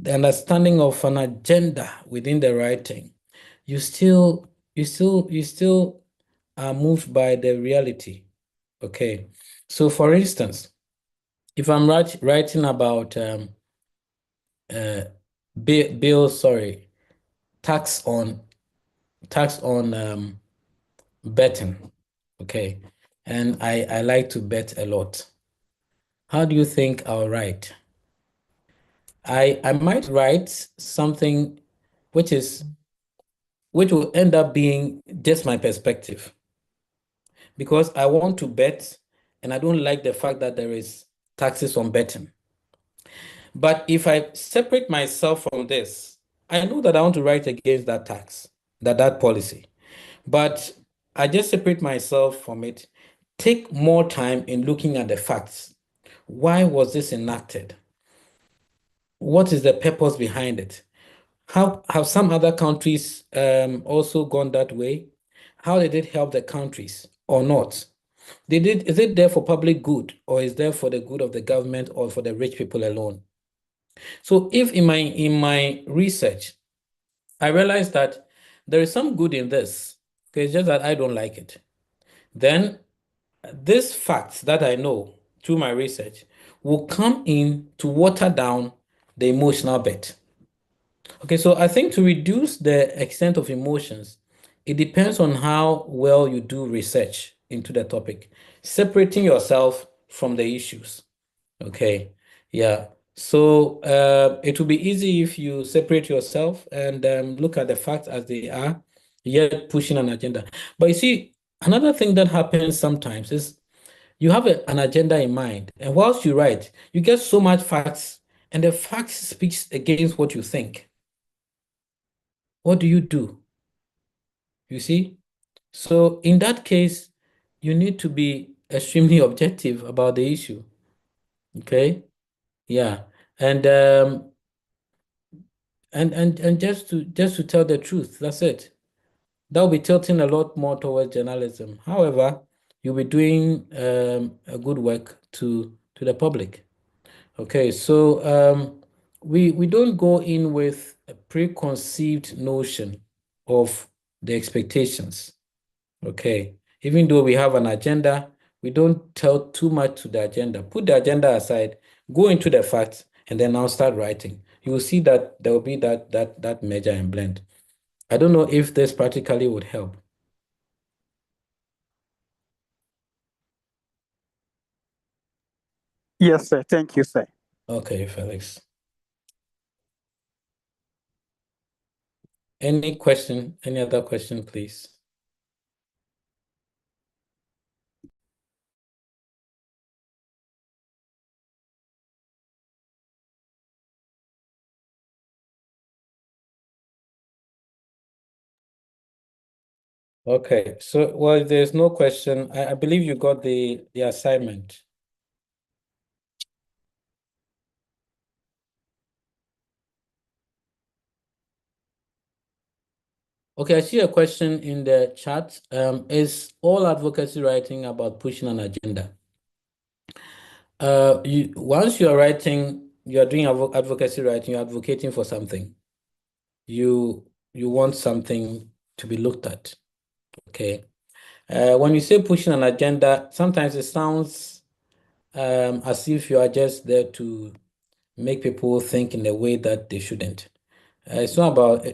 Speaker 1: understanding of an agenda within the writing, you still are moved by the reality. Okay, so for instance, if I'm writing about tax on betting, okay, and I like to bet a lot. How do you think I'll write? I might write something which will end up being just my perspective, because I want to bet and I don't like the fact that there is taxes on betting. But if I separate myself from this, I know that I want to write against that tax, that policy. But I just separate myself from it, take more time in looking at the facts. Why was this enacted? What is the purpose behind it? How have some other countries also gone that way? How did it help the countries or not? Is it there for public good, or is there for the good of the government or for the rich people alone? So if in my research, I realized that there is some good in this, okay, it's just that I don't like it, then these facts that I know through my research will come in to water down the emotional bit. Okay, so I think to reduce the extent of emotions, it depends on how well you do research into the topic, separating yourself from the issues. Okay, yeah. So it will be easy if you separate yourself and look at the facts as they are, yet pushing an agenda. But you see, another thing that happens sometimes is you have an agenda in mind, and whilst you write, you get so much facts, and the facts speaks against what you think. What do? You see? So in that case, you need to be extremely objective about the issue. Okay? Yeah. And just to tell the truth, that's it. That will be tilting a lot more towards journalism. However, you'll be doing a good work to the public. Okay, so we don't go in with a preconceived notion of the expectations. Okay, even though we have an agenda, we don't tell too much to the agenda. Put the agenda aside, go into the facts, and then now start writing. You will see that there will be that measure and blend. I don't know if this practically would help.
Speaker 9: Yes, sir. Thank you, sir.
Speaker 1: Okay, Felix. Any question? Any other question, please? Okay, so well, if there's no question, I believe you got the assignment. Okay, I see a question in the chat. Is all advocacy writing about pushing an agenda? Once you are writing, you are doing advocacy writing, you're advocating for something. You want something to be looked at. Okay. When you say pushing an agenda, sometimes it sounds as if you are just there to make people think in a way that they shouldn't. It's not about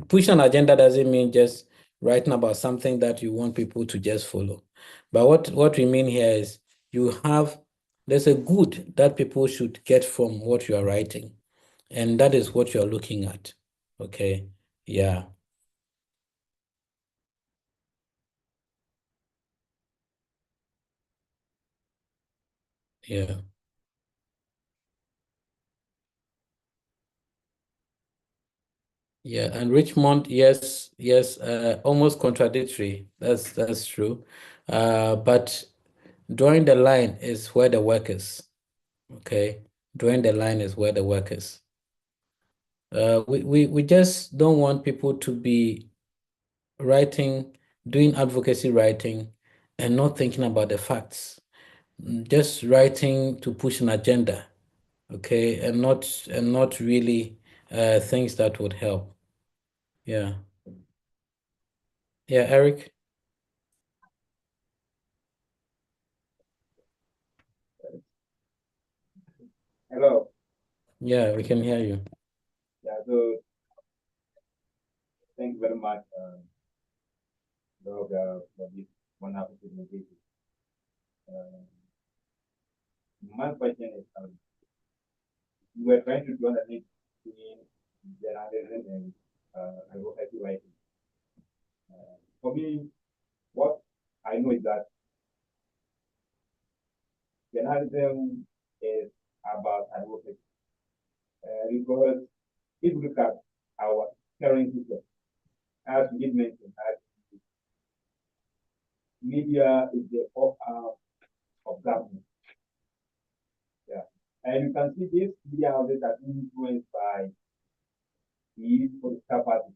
Speaker 1: pushing an agenda doesn't mean just writing about something that you want people to just follow. But what we mean here is there's a good that people should get from what you are writing. And that is what you're looking at. Okay. Yeah. Yeah. Yeah, and Richmond, yes, almost contradictory. That's true. But drawing the line is where the work is. Okay, drawing the line is where the work is. We just don't want people to be doing advocacy writing, and not thinking about the facts. Just writing to push an agenda, okay, and not really things that would help. Yeah. Yeah, Eric.
Speaker 10: Hello.
Speaker 1: Yeah, we can hear you.
Speaker 10: Yeah, so thank you very much, for this wonderful presentation. My question is, we were trying to draw the link between journalism and advocacy writing. For me, what I know is that journalism is about advocacy. Because if you look at our current system, as we did mention, media is the fourth arm of government. Yeah. And you can see this media houses are influenced by the political parties,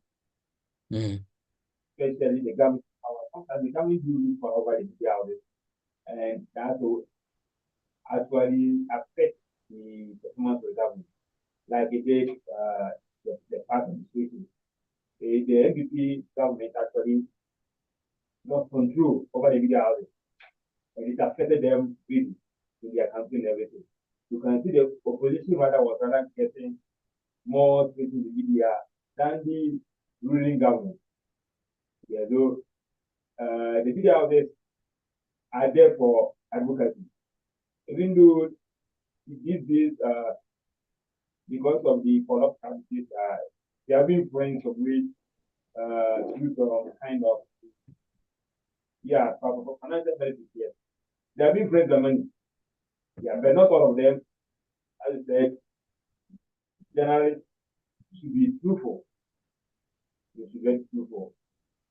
Speaker 10: especially the government power. Sometimes the government do power over the media houses, and that will actually affect the performance of the government, like it did the past administration. The NPP government actually lost control over the media houses, and it affected them really in their campaign and everything. You can see the opposition was rather getting more space in the media than the ruling government. Yeah, so the media houses are there for advocacy. Even though these days, because of the follow-up cases, they have been friends of which through some kind of for financial benefits, yes. They have been friends of money. Yeah, but not all of them, as I said, generally should be truthful. They should be truthful.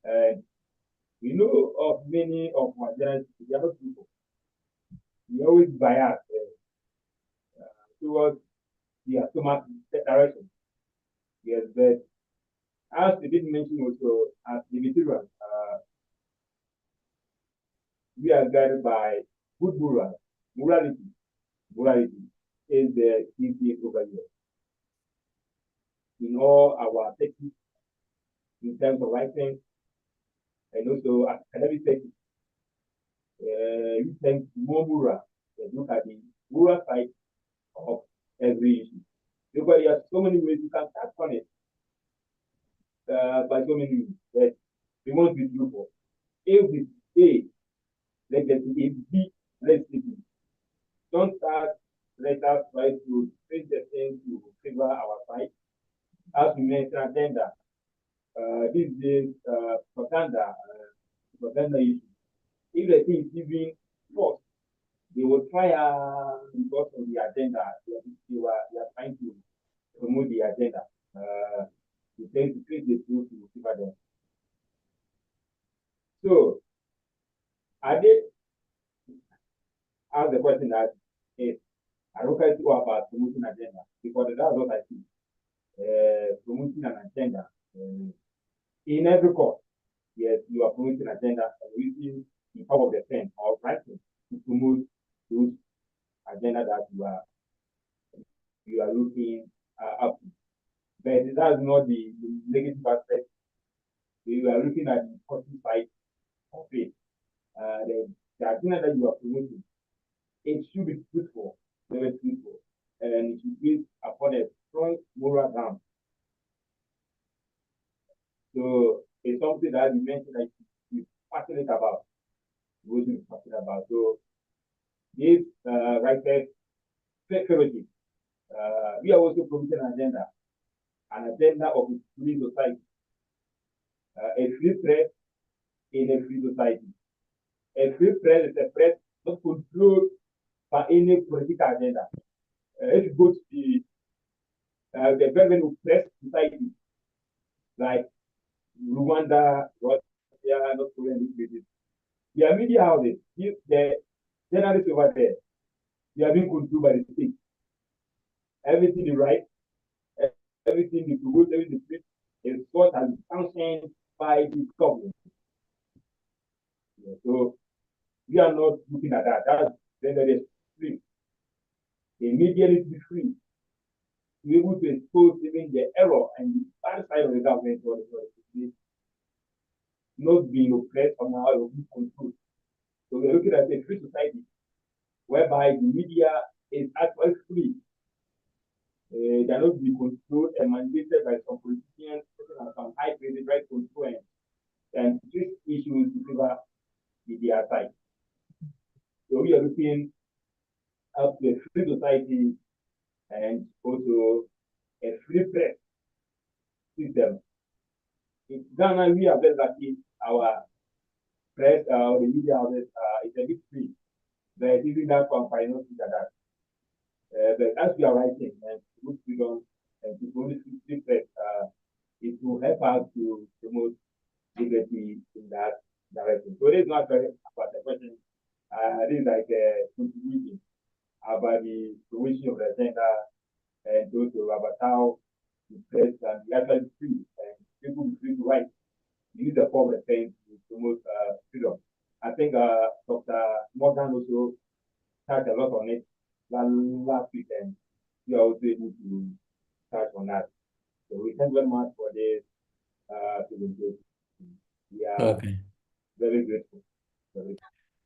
Speaker 10: And we know of many of our journalists, they are not truthful. We always bias towards the stomach direction. Yes, but as we did mention also, as the material, we are guided by good morals. Morality is the key thing over here. In all our techniques, in terms of writing, and also academic techniques, we tend to more moral. Look at the moral side of every issue. Because there are so many ways you can touch on it. By so many means, that we want to be truthful. If it's A, let's get to A, B, let's see B. Don't start, let us try to change the thing to favor our side. As we mentioned, agenda. This is propaganda issue. If the thing is even false, they will try because of the agenda. They are trying to promote the agenda. They tend to create the truth to favor them. So, I did ask the question that is advocacy about promoting agenda, because that's what I see. Promoting an agenda. in every court, yes, you are promoting agenda and using the power of the pen or writing to promote those agenda that you are looking up to. But that's not the negative aspect. We are looking at the positive side of it. The agenda that you are promoting, it should be truthful, very truthful, and it should be upon a strong moral ground. So it's something that you mentioned that you're passionate about. You're passionate about. So this writer security, we are also promoting an agenda of a free society, a free press in a free society. A free press is a press not controlled by any political agenda. If you go to the very oppressed society, like Rwanda, Russia, North Korea, and places, their media houses, the journalists over there, they are being controlled by the state. Everything they write, everything they promote, everything they speak is what has been sanctioned by the government. Yeah, so we are not looking at that. That's very free. The media needs to be free to be able to expose even the error and the bad side of the government or the not being oppressed somehow or being controlled. So we're looking at a free society whereby the media is actually free. They are not being controlled and mandated by some politicians, some high places, right control and treat issues to favor the media side. So we are looking at a free society and also a free press system. In Ghana, we are very lucky. Our press, the media outlets, is a bit free. But even that one might not see that. But as we are writing and good freedom and to promote free press, it will help us to promote liberty in that direction. So this is not very about the question. This is like a contribution about the promotion of the agenda and also about how the press can be actually free and people be free to write. Use the form of things to promote freedom. I think Dr. Morgan also touched a lot on it last week, and we are also able to touch on that. So we thank very much for this presentation. We are very grateful.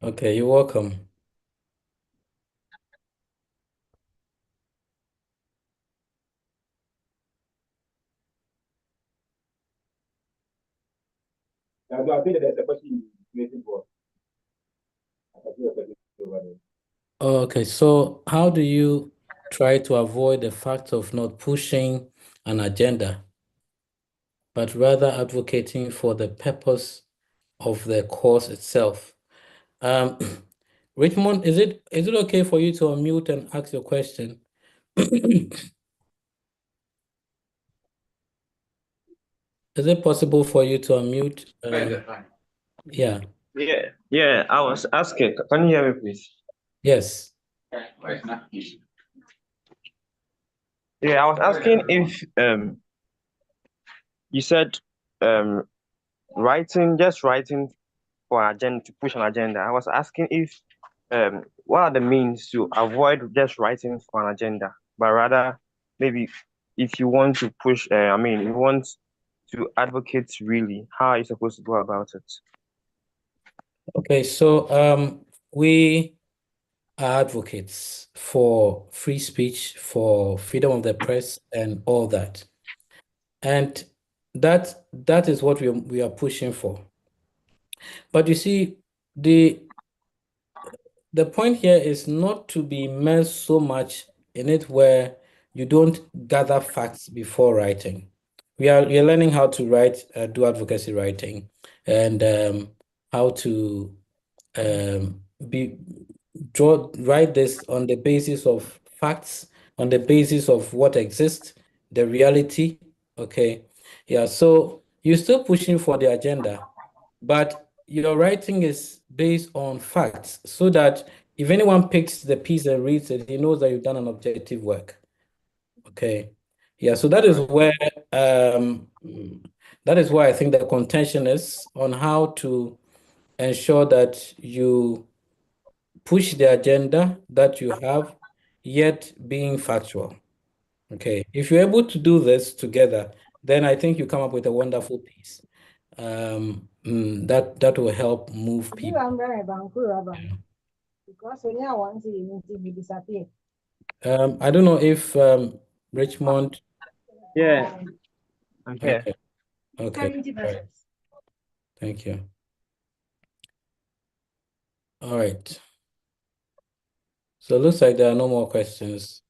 Speaker 1: Okay, you're welcome.
Speaker 10: I think there's a question waiting for.
Speaker 1: Okay, so how do you try to avoid the fact of not pushing an agenda, but rather advocating for the purpose of the cause itself? Richmond, is it okay for you to unmute and ask your question? Is it possible for you to unmute? Yeah.
Speaker 11: Yeah. I was asking. Can you hear me, please?
Speaker 1: Yes.
Speaker 11: Yeah, I was asking if you said writing for an agenda to push an agenda. I was asking if what are the means to avoid just writing for an agenda, but rather maybe if you want to push, you want to advocate really, how are you supposed to go about it?
Speaker 1: Okay, so we are advocates for free speech, for freedom of the press, and all that. And that is what we are pushing for. But you see, the point here is not to be immersed so much in it where you don't gather facts before writing. We are learning how to write, do advocacy writing, and how to write this on the basis of facts, on the basis of what exists, the reality. Okay, yeah. So you're still pushing for the agenda, but your writing is based on facts, so that if anyone picks the piece and reads it, he knows that you've done an objective work. Okay, yeah. So that is where that is why I think the contention is on how to ensure that you push the agenda that you have, yet being factual. Okay, if you're able to do this together, then I think you come up with a wonderful piece that will help move people. I don't know if Richmond.
Speaker 11: Yeah, I'm here.
Speaker 1: Okay. Okay. All right. Thank you. All right. So it looks like there are no more questions.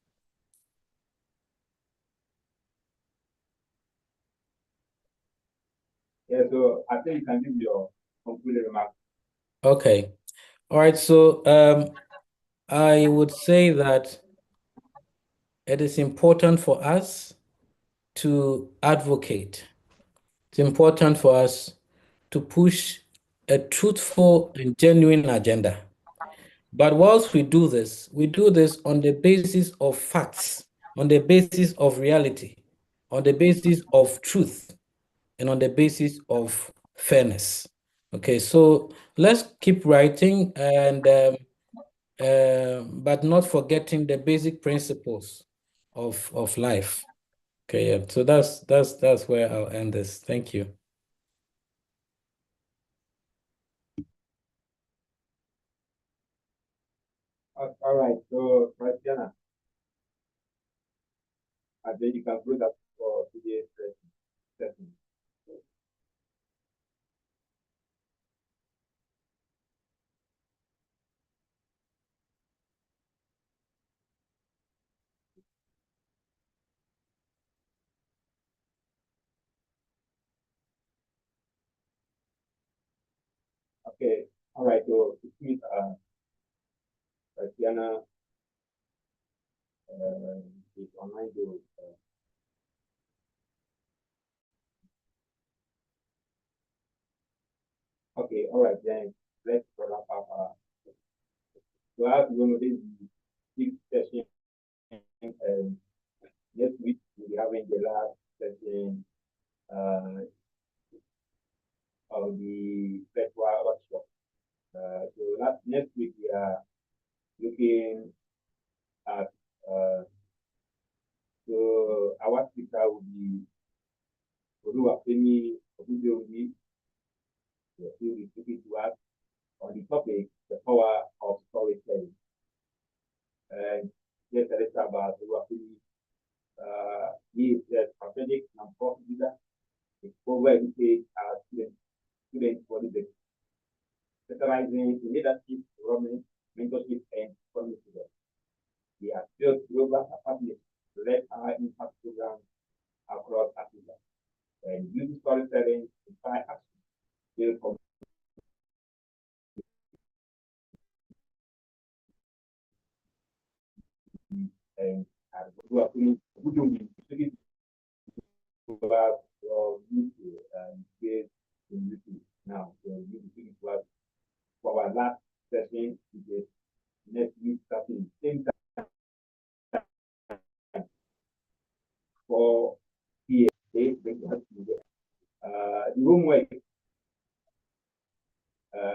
Speaker 10: Yeah, so I think you can give your concluding remarks.
Speaker 1: Okay. All right. So I would say that it is important for us to advocate. It's important for us to push a truthful and genuine agenda. But whilst we do this on the basis of facts, on the basis of reality, on the basis of truth, and on the basis of fairness. Okay, so let's keep writing and but not forgetting the basic principles of life. Okay, yeah. So that's where I'll end this. Thank you.
Speaker 10: All right, so Christiana, and then you can close up for today's session. Okay, all right, so please, Christiana is online. Okay, all right, then let's wrap up. So as you know, this is the sixth session. Next week we'll be having the last session of the virtual workshop. So next week we are looking at so our speaker will be Oluwafemi Ogunjobi. He will be speaking to us on the topic, the power of storytelling. And yes, a little about Oluwafemi. He is a strategic non-profit leader. He over-educates our students for the specializing in leadership, development, mentorship, and community work. He has built global capacity to lead our impact programs across Africa and use storytelling to inspire action, build and about YouTube and based in YouTube now. So you will to us for our last session, which is next week starting same time for PA.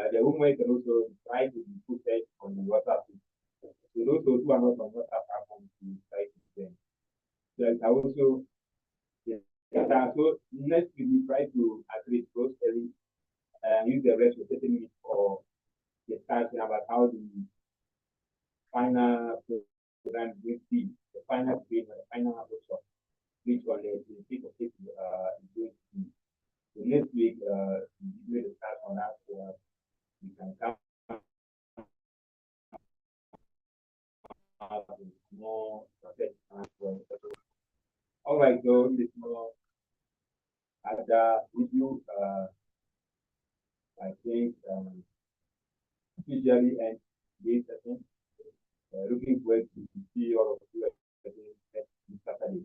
Speaker 10: The homework can also try to be put on the WhatsApp. So those who are not on WhatsApp platform to try to send. So I also so next week we try to actually close early and use the rest of 30 minutes for discussion about how the final program will be, the final grade, the final workshop, which one is the of it is going to be. So next week we will discuss on that so we can come more all right, so this more with you I think usually end this session. Looking forward to see all of you next Saturday.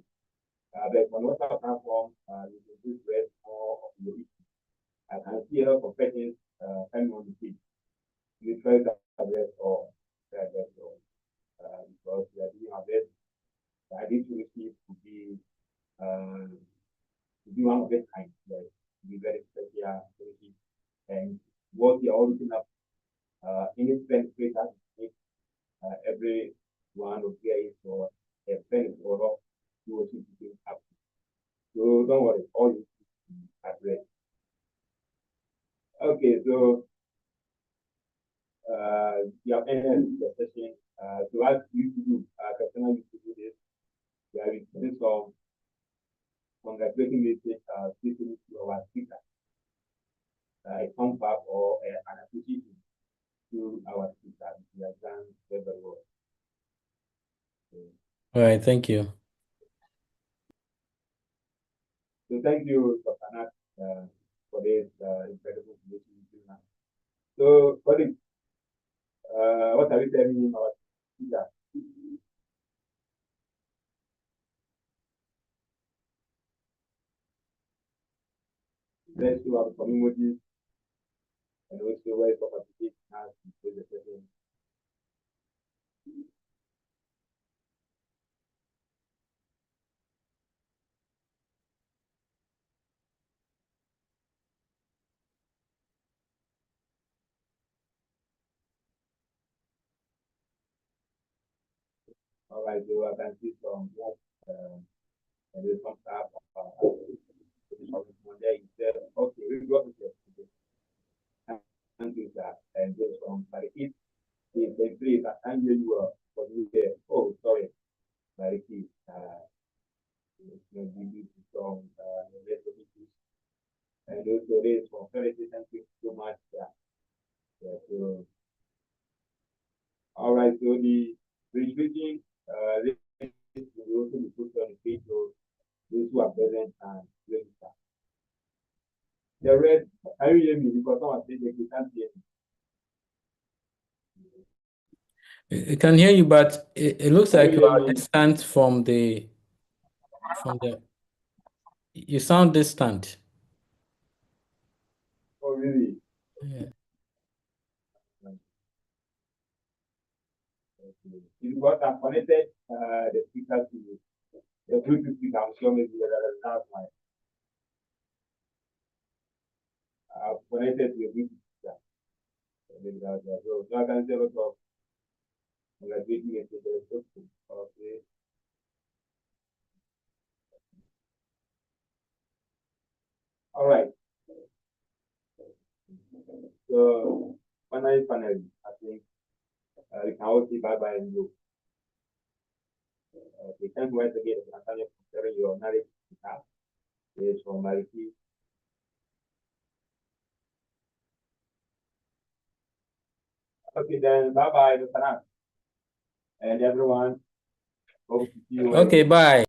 Speaker 10: But on WhatsApp platform, you can just read more of your issues. I can see a lot of questions coming on the page. You try to address all, because we are doing our best. I need to receive to be to be one of its kind, like, to be very special, and what we are all looking up in its benefit that every one of here is for a benefit or you will keep it up. So don't worry, all you address. Okay, so you have ended the session. So as you used to do, customer used to do this. We are receiving some congratulating message speaking to our speaker. A thumbs up or an appreciation to our speaker. We have done very well.
Speaker 1: All right, thank you.
Speaker 10: So thank you, Dr. Nat, for this incredible presentation. So, what are you telling me about speaker? Let's do our community and also where participate has to the session. All right, so I can see some and there's some stuff there instead. Okay, we got it. Thank you, sir. And there's some, but if they please, I can't hear you for me there. Oh, sorry. But it is maybe some and also this for thank you so much. Yeah, so all right, so the registration will also be put on the page so those who are present and register. The rest, I will hear me because someone said they can't hear me.
Speaker 1: I can hear you, but it looks like you are distant from the. You sound distant.
Speaker 10: Oh, really?
Speaker 1: Yeah.
Speaker 10: If you got connected, the speaker to the Bluetooth speaker, I'm sure maybe that's why. I've connected to the Bluetooth speaker. So I can say a lot of congratulating it to the okay. All right. So finally, I think we can all say bye-bye and go. Okay, thank you once again for sharing your knowledge with us. It's from Mariki. Okay, then bye-bye, Dr. And everyone. Hope to see you.
Speaker 1: Okay, bye.